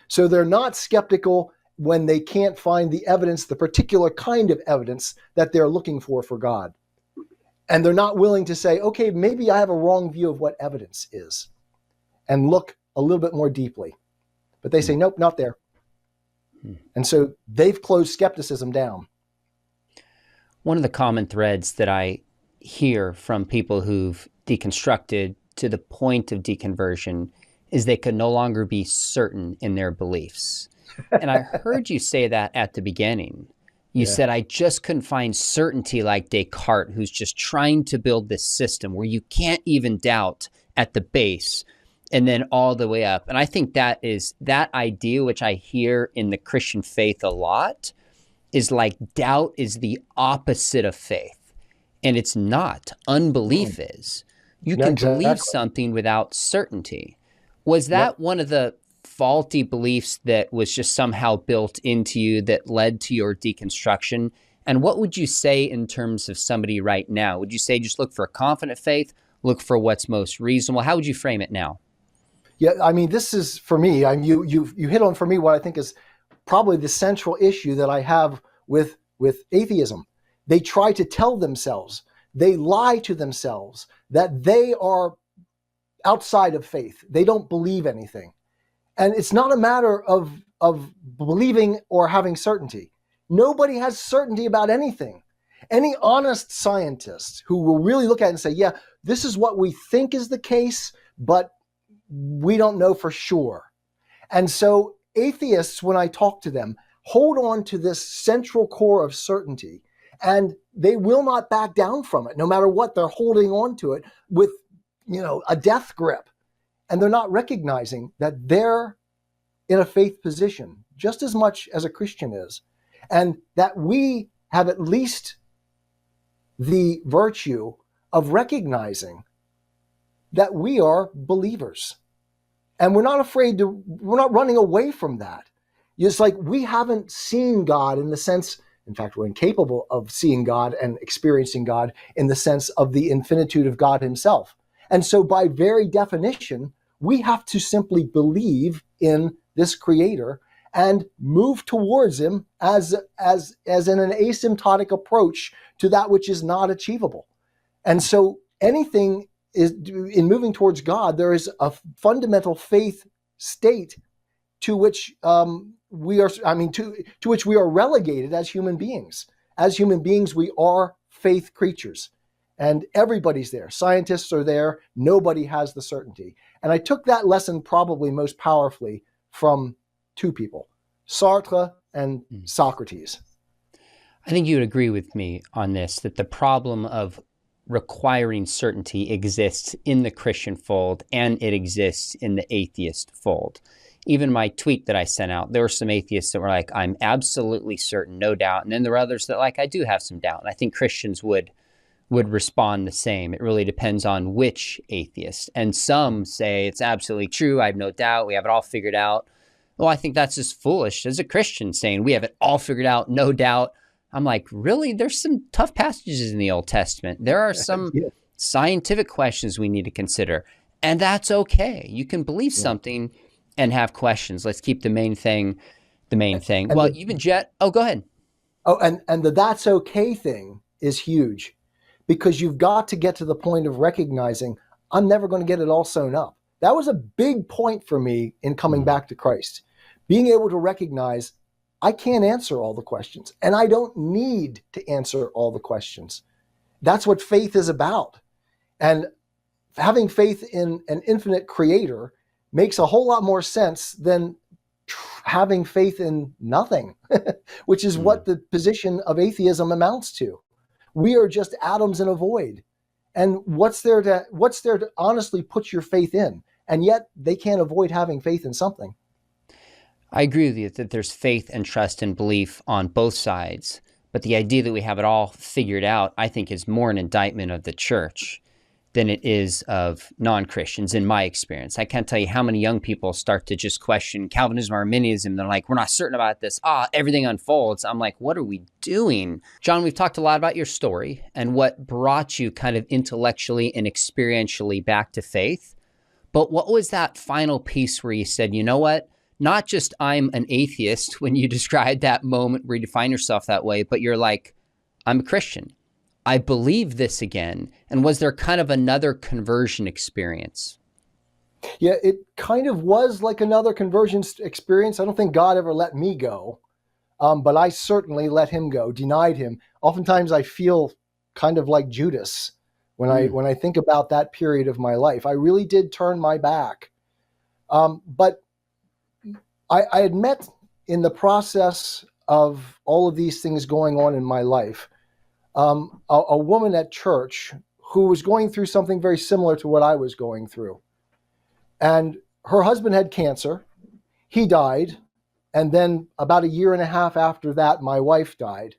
So they're not skeptical when they can't find the evidence, the particular kind of evidence that they're looking for God. And they're not willing to say, okay, maybe I have a wrong view of what evidence is, and look a little bit more deeply. But they say, nope, not there. And so they've closed skepticism down. One of the common threads that I hear from people who've deconstructed to the point of deconversion is they could no longer be certain in their beliefs. And I heard you say that at the beginning. You said, I just couldn't find certainty like Descartes, who's just trying to build this system where you can't even doubt at the base and then all the way up. And I think that idea, which I hear in the Christian faith a lot, is like doubt is the opposite of faith. And it's not. Unbelief is. You can believe something without certainty. Was that one of the faulty beliefs that was just somehow built into you that led to your deconstruction? And what would you say in terms of somebody right now? Would you say just look for a confident faith, look for what's most reasonable? How would you frame it now? Yeah, I mean, this is, for me, you hit on for me what I think is probably the central issue that I have with atheism. They try to tell themselves, they lie to themselves that they are outside of faith. They don't believe anything. And it's not a matter of believing or having certainty. Nobody has certainty about anything. Any honest scientist who will really look at it and say, yeah, this is what we think is the case, but we don't know for sure. And so atheists, when I talk to them, hold on to this central core of certainty, and they will not back down from it, no matter what. They're holding on to it with, a death grip. And they're not recognizing that they're in a faith position just as much as a Christian is, and that we have at least the virtue of recognizing that we are believers. And we're not running away from that. It's like we haven't seen God in the sense, in fact, we're incapable of seeing God and experiencing God in the sense of the infinitude of God himself. And so by very definition, we have to simply believe in this creator and move towards him as in an asymptotic approach to that which is not achievable. And so anything is in moving towards God, there is a fundamental faith state to which to which we are relegated as human beings. As human beings, we are faith creatures, and everybody's there. Scientists are there. Nobody has the certainty. And I took that lesson probably most powerfully from two people, Sartre and Socrates. I think you would agree with me on this, that the problem of requiring certainty exists in the Christian fold and it exists in the atheist fold. Even my tweet that I sent out, there were some atheists that were like, I'm absolutely certain, no doubt. And then there were others that like, I do have some doubt. And I think Christians would respond the same. It really depends on which atheist. And some say it's absolutely true. I have no doubt. We have it all figured out. Well, I think that's as foolish as a Christian saying we have it all figured out, no doubt. I'm like, really? There's some tough passages in the Old Testament. There are some scientific questions we need to consider. And that's okay. You can believe something and have questions. Let's keep the main thing the main thing. Well, even Jet, go ahead. Oh, and the that's okay thing is huge, because you've got to get to the point of recognizing I'm never going to get it all sewn up. That was a big point for me in coming back to Christ. Being able to recognize I can't answer all the questions, and I don't need to answer all the questions. That's what faith is about. And having faith in an infinite creator makes a whole lot more sense than having faith in nothing, which is what the position of atheism amounts to. We are just atoms in a void. And what's there to honestly put your faith in? And yet they can't avoid having faith in something. I agree with you that there's faith and trust and belief on both sides. But the idea that we have it all figured out, I think, is more an indictment of the church than it is of non-Christians, in my experience. I can't tell you how many young people start to just question Calvinism or Arminianism. They're like, we're not certain about this. Everything unfolds. I'm like, what are we doing? John, we've talked a lot about your story and what brought you kind of intellectually and experientially back to faith. But what was that final piece where you said, you know what? Not just I'm an atheist when you described that moment where you define yourself that way, but you're like, I'm a Christian. I believe this again. And was there kind of another conversion experience? Yeah, it kind of was like another conversion experience. I don't think God ever let me go, but I certainly let him go, denied him. Oftentimes I feel kind of like Judas when I think about that period of my life. I really did turn my back. But I had met in the process of all of these things going on in my life, a woman at church who was going through something very similar to what I was going through. And her husband had cancer. He died. And then about a year and a half after that, my wife died.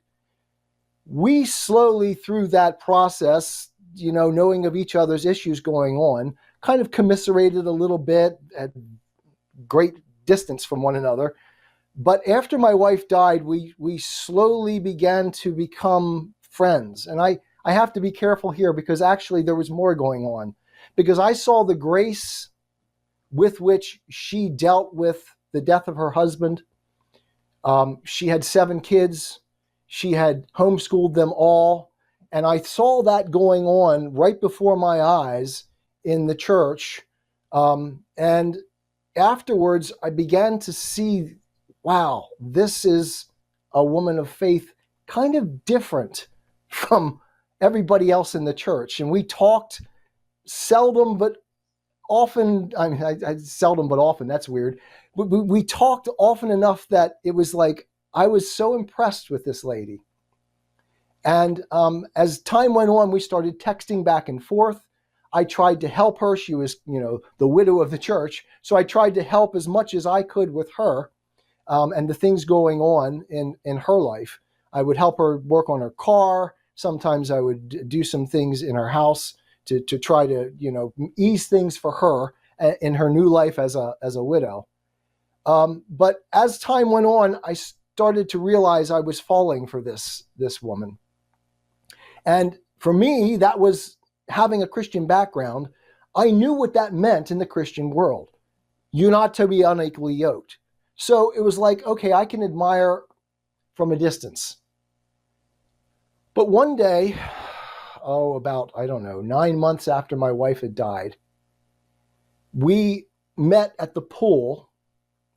We slowly, through that process, knowing of each other's issues going on, kind of commiserated a little bit at great distance from one another. But after my wife died, we slowly began to become friends. And I have to be careful here, because actually there was more going on, because I saw the grace with which she dealt with the death of her husband. She had 7 kids. She had homeschooled them all. And I saw that going on right before my eyes in the church. And afterwards, I began to see, wow, this is a woman of faith, kind of different from everybody else in the church. And we talked seldom, but often. I mean, I seldom, but often, that's weird. But we talked often enough that it was like, I was so impressed with this lady. And as time went on, we started texting back and forth. I tried to help her. She was, the widow of the church. So I tried to help as much as I could with her and the things going on in her life. I would help her work on her car. Sometimes I would do some things in her house to try to, ease things for her in her new life as a widow. But as time went on, I started to realize I was falling for this woman. And for me, that was having a Christian background. I knew what that meant in the Christian world. You're not to be unequally yoked. So it was like, okay, I can admire from a distance. But one day, about, 9 months after my wife had died, we met at the pool,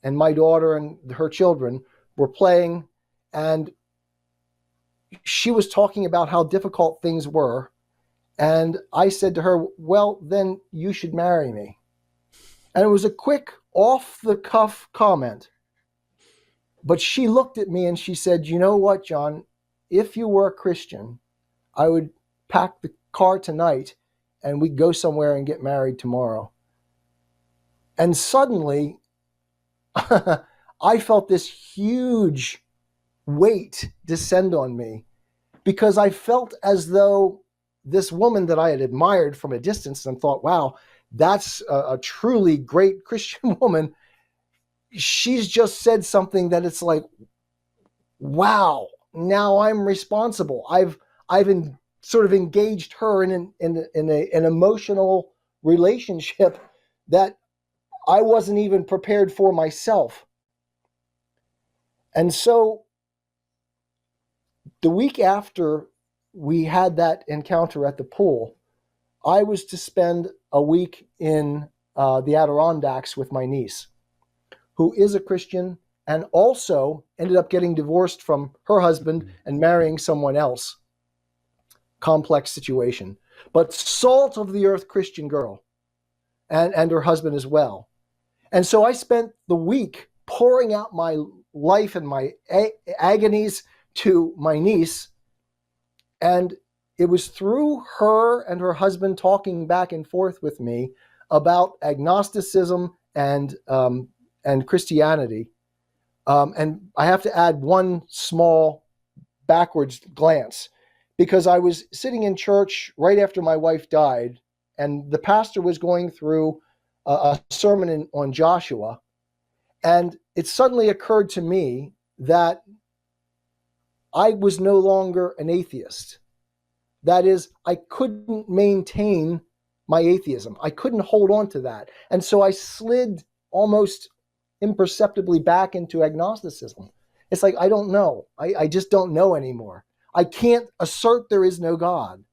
and my daughter and her children were playing, and she was talking about how difficult things were. And I said to her, well, then you should marry me. And it was a quick, off-the-cuff comment. But she looked at me and she said, you know what, John? If you were a Christian, I would pack the car tonight and we'd go somewhere and get married tomorrow. And suddenly, I felt this huge weight descend on me, because I felt as though this woman that I had admired from a distance and thought, wow, that's a truly great Christian woman, she's just said something that it's like, wow, now I'm responsible. I've sort of engaged her in an emotional relationship that I wasn't even prepared for myself. And so the week after we had that encounter at the pool, I was to spend a week in the Adirondacks with my niece, who is a Christian and also ended up getting divorced from her husband and marrying someone else. Complex situation, but salt of the earth Christian girl, and her husband as well. And so I spent the week pouring out my life and my agonies to my niece. And it was through her and her husband talking back and forth with me about agnosticism and Christianity. And I have to add one small backwards glance, because I was sitting in church right after my wife died, and the pastor was going through a sermon on Joshua. And it suddenly occurred to me that I was no longer an atheist. That is, I couldn't maintain my atheism. I couldn't hold on to that. And so I slid almost imperceptibly back into agnosticism. It's like, I don't know. I just don't know anymore. I can't assert there is no God.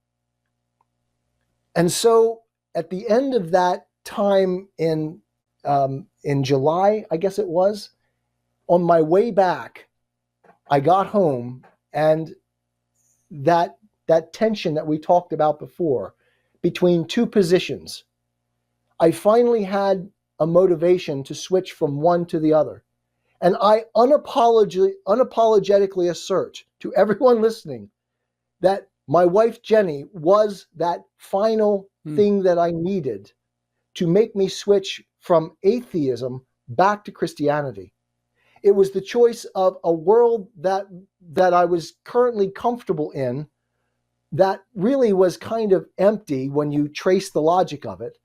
And so at the end of that time in July, I guess it was, on my way back, I got home, and that tension that we talked about before between two positions, I finally had a motivation to switch from one to the other. And I unapologetically assert to everyone listening that my wife, Jenny, was that final thing that I needed to make me switch from atheism back to Christianity. It was the choice of a world that I was currently comfortable in, that really was kind of empty when you trace the logic of it,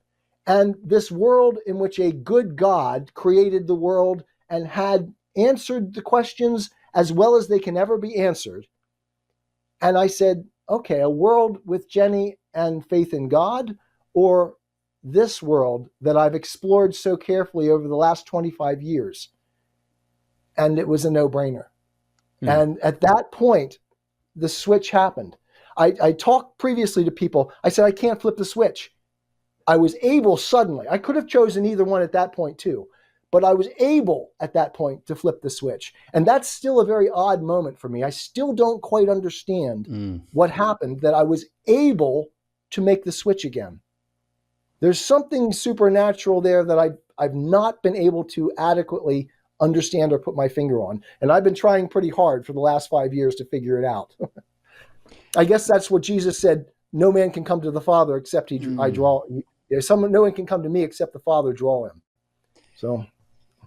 and this world in which a good God created the world and had answered the questions as well as they can ever be answered. And I said, okay, a world with Jenny and faith in God, or this world that I've explored so carefully over the last 25 years? And it was a no-brainer. And at that point, the switch happened. I talked previously to people. I said, I can't flip the switch. I was able suddenly. I could have chosen either one at that point too, but I was able at that point to flip the switch. And that's still a very odd moment for me. I still don't quite understand what happened, that I was able to make the switch again. There's something supernatural there that I've not been able to adequately understand or put my finger on. And I've been trying pretty hard for the last 5 years to figure it out. I guess that's what Jesus said. No man can come to the Father except I draw. No one can come to me except the Father draw him. So,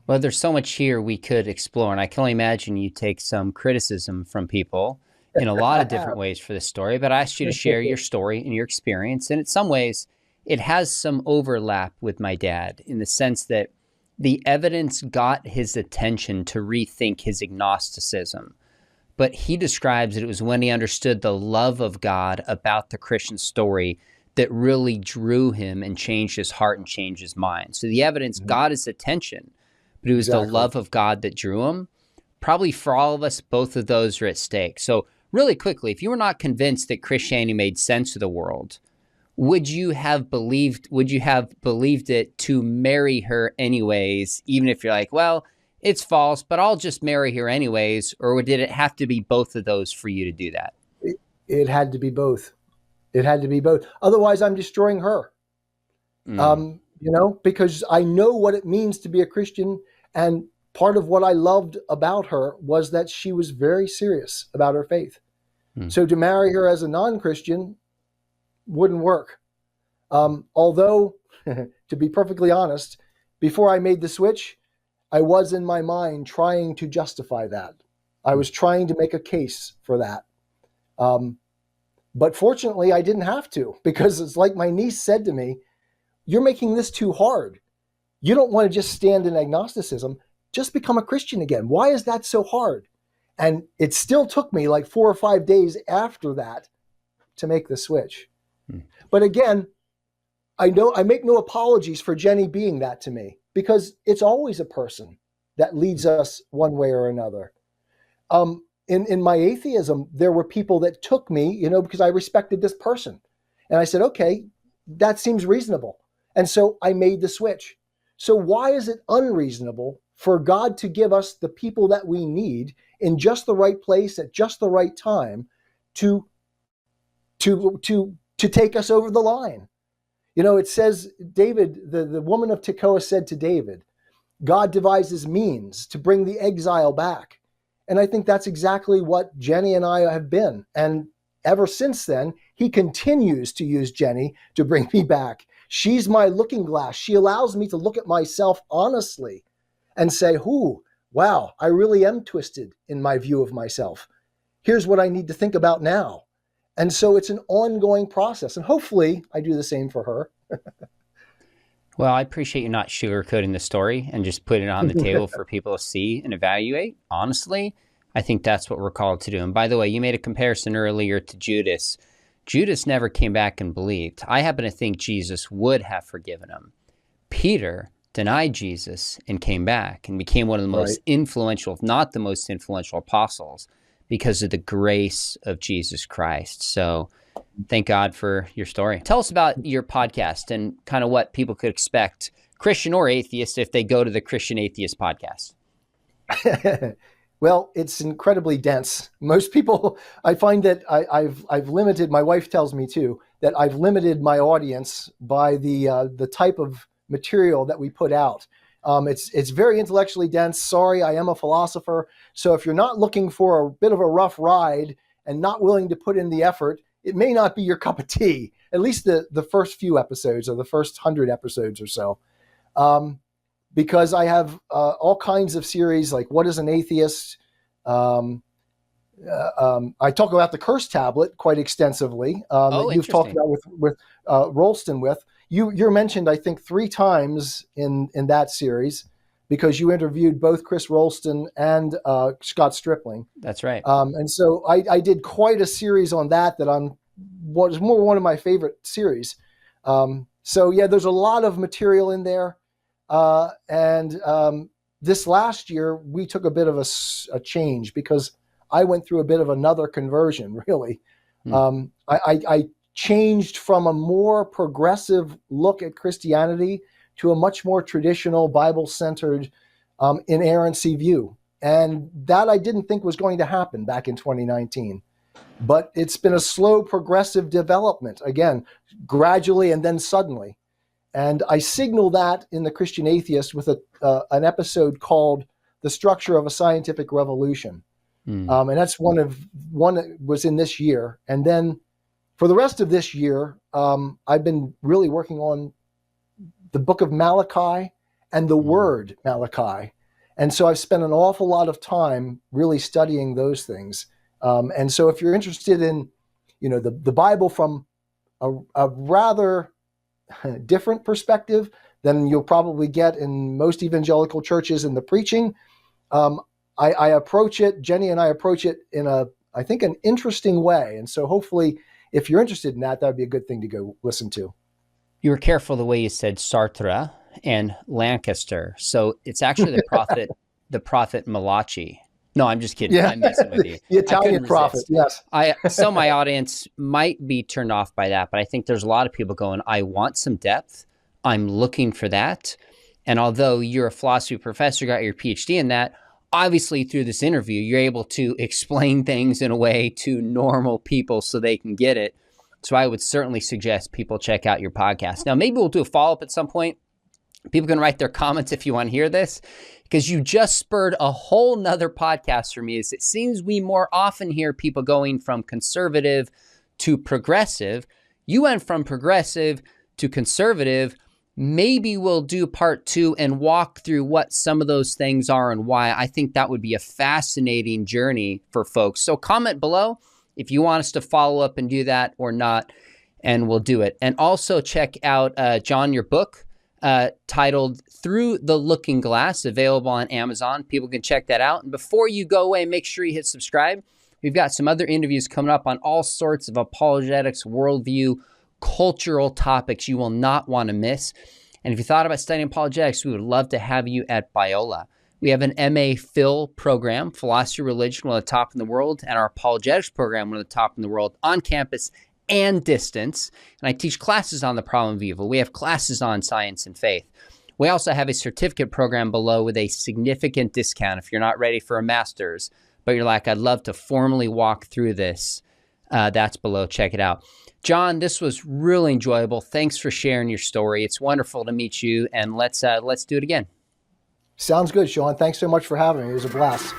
well, there's so much here we could explore, and I can only imagine you take some criticism from people in a lot of different ways for this story, but I asked you to share your story and your experience. And in some ways, it has some overlap with my dad in the sense that the evidence got his attention to rethink his agnosticism. But he describes that it was when he understood the love of God about the Christian story that really drew him and changed his heart and changed his mind. So the evidence got his attention, but it was the love of God that drew him. Probably for all of us, both of those are at stake. So really quickly, if you were not convinced that Christianity made sense of the world, would you have believed it to marry her anyways, even if you're like, well, it's false, but I'll just marry her anyways? Or did it have to be both of those for you to do that? It had to be both. It had to be both. Otherwise, I'm destroying her. Because I know what it means to be a Christian. And part of what I loved about her was that she was very serious about her faith. So to marry her as a non-Christian wouldn't work. Although, to be perfectly honest, before I made the switch, I was in my mind trying to justify that. I was trying to make a case for that. But fortunately, I didn't have to, because it's like my niece said to me, you're making this too hard. You don't want to just stand in agnosticism. Just become a Christian again. Why is that so hard? And it still took me like 4 or 5 days after that to make the switch. But again, I make no apologies for Jenny being that to me, because it's always a person that leads us one way or another. In my atheism, there were people that took me, because I respected this person. And I said, okay, that seems reasonable. And so I made the switch. So why is it unreasonable for God to give us the people that we need in just the right place at just the right time to take us over the line? It says, David, the woman of Tekoa said to David, God devises means to bring the exile back. And I think that's exactly what Jenny and I have been. And ever since then, he continues to use Jenny to bring me back. She's my looking glass. She allows me to look at myself honestly and say, wow, I really am twisted in my view of myself. Here's what I need to think about now. And so it's an ongoing process. And hopefully I do the same for her. Well, I appreciate you not sugarcoating the story and just putting it on the table for people to see and evaluate. Honestly, I think that's what we're called to do. And by the way, you made a comparison earlier to Judas. Judas never came back and believed. I happen to think Jesus would have forgiven him. Peter denied Jesus and came back and became one of the most influential, if not the most influential apostles, because of the grace of Jesus Christ. So thank God for your story. Tell us about your podcast and kind of what people could expect, Christian or atheist, if they go to the Christian Atheist podcast. Well, it's incredibly dense. Most people, I find that I've limited, my wife tells me too, that I've limited my audience by the type of material that we put out. It's very intellectually dense. Sorry, I am a philosopher. So if you're not looking for a bit of a rough ride and not willing to put in the effort, it may not be your cup of tea, at least the first few episodes or the first 100 episodes or so. Because I have all kinds of series like What is an Atheist? I talk about the curse tablet quite extensively. That you've talked about with Rolston with. You're mentioned, I think, 3 times in that series because you interviewed both Chris Rolston and Scott Stripling. That's right. And so I did quite a series on that was more one of my favorite series. So yeah, there's a lot of material in there. And this last year, we took a bit of a change because I went through a bit of another conversion, really. I changed from a more progressive look at Christianity to a much more traditional Bible-centered inerrancy view. And that I didn't think was going to happen back in 2019. But it's been a slow, progressive development, again, gradually and then suddenly. And I signal that in the Christian Atheist with an episode called The Structure of a Scientific Revolution. And that's one that was in this year. And then for the rest of this year, I've been really working on the book of Malachi and the word Malachi. And so I've spent an awful lot of time really studying those things. And so if you're interested in, the Bible from a rather different perspective than you'll probably get in most evangelical churches in the preaching, I approach it, Jenny and I approach it in I think an interesting way. And so hopefully if you're interested in that would be a good thing to go listen to. You were careful the way you said Sartre and Lancaster. So it's actually the prophet Malachi. No, I'm just kidding. Yeah. I'm messing with you. The Italian prophet, yes. So my audience might be turned off by that, but I think there's a lot of people going, I want some depth. I'm looking for that. And although you're a philosophy professor, got your PhD in that, obviously through this interview, you're able to explain things in a way to normal people so they can get it. So I would certainly suggest people check out your podcast. Now, maybe we'll do a follow-up at some point. People can write their comments if you want to hear this, because you just spurred a whole nother podcast for me. Is it seems we more often hear people going from conservative to progressive. You went from progressive to conservative. Maybe we'll do part 2 and walk through what some of those things are and why. I think that would be a fascinating journey for folks. So comment below if you want us to follow up and do that or not, and we'll do it. And also check out, John, your book titled Through the Looking Glass, available on Amazon. People can check that out. And before you go away, make sure you hit subscribe. We've got some other interviews coming up on all sorts of apologetics, worldview, cultural topics you will not want to miss. And if you thought about studying apologetics, we would love to have you at Biola. We have an MA Phil program, Philosophy, Religion, one of the top in the world, and our Apologetics program, one of the top in the world, on campus and distance. And I teach classes on the problem of evil. We have classes on science and faith. We also have a certificate program below with a significant discount if you're not ready for a master's, but you're like, I'd love to formally walk through this. That's below. Check it out. John, this was really enjoyable. Thanks for sharing your story. It's wonderful to meet you, and let's do it again. Sounds good, Sean. Thanks so much for having me. It was a blast.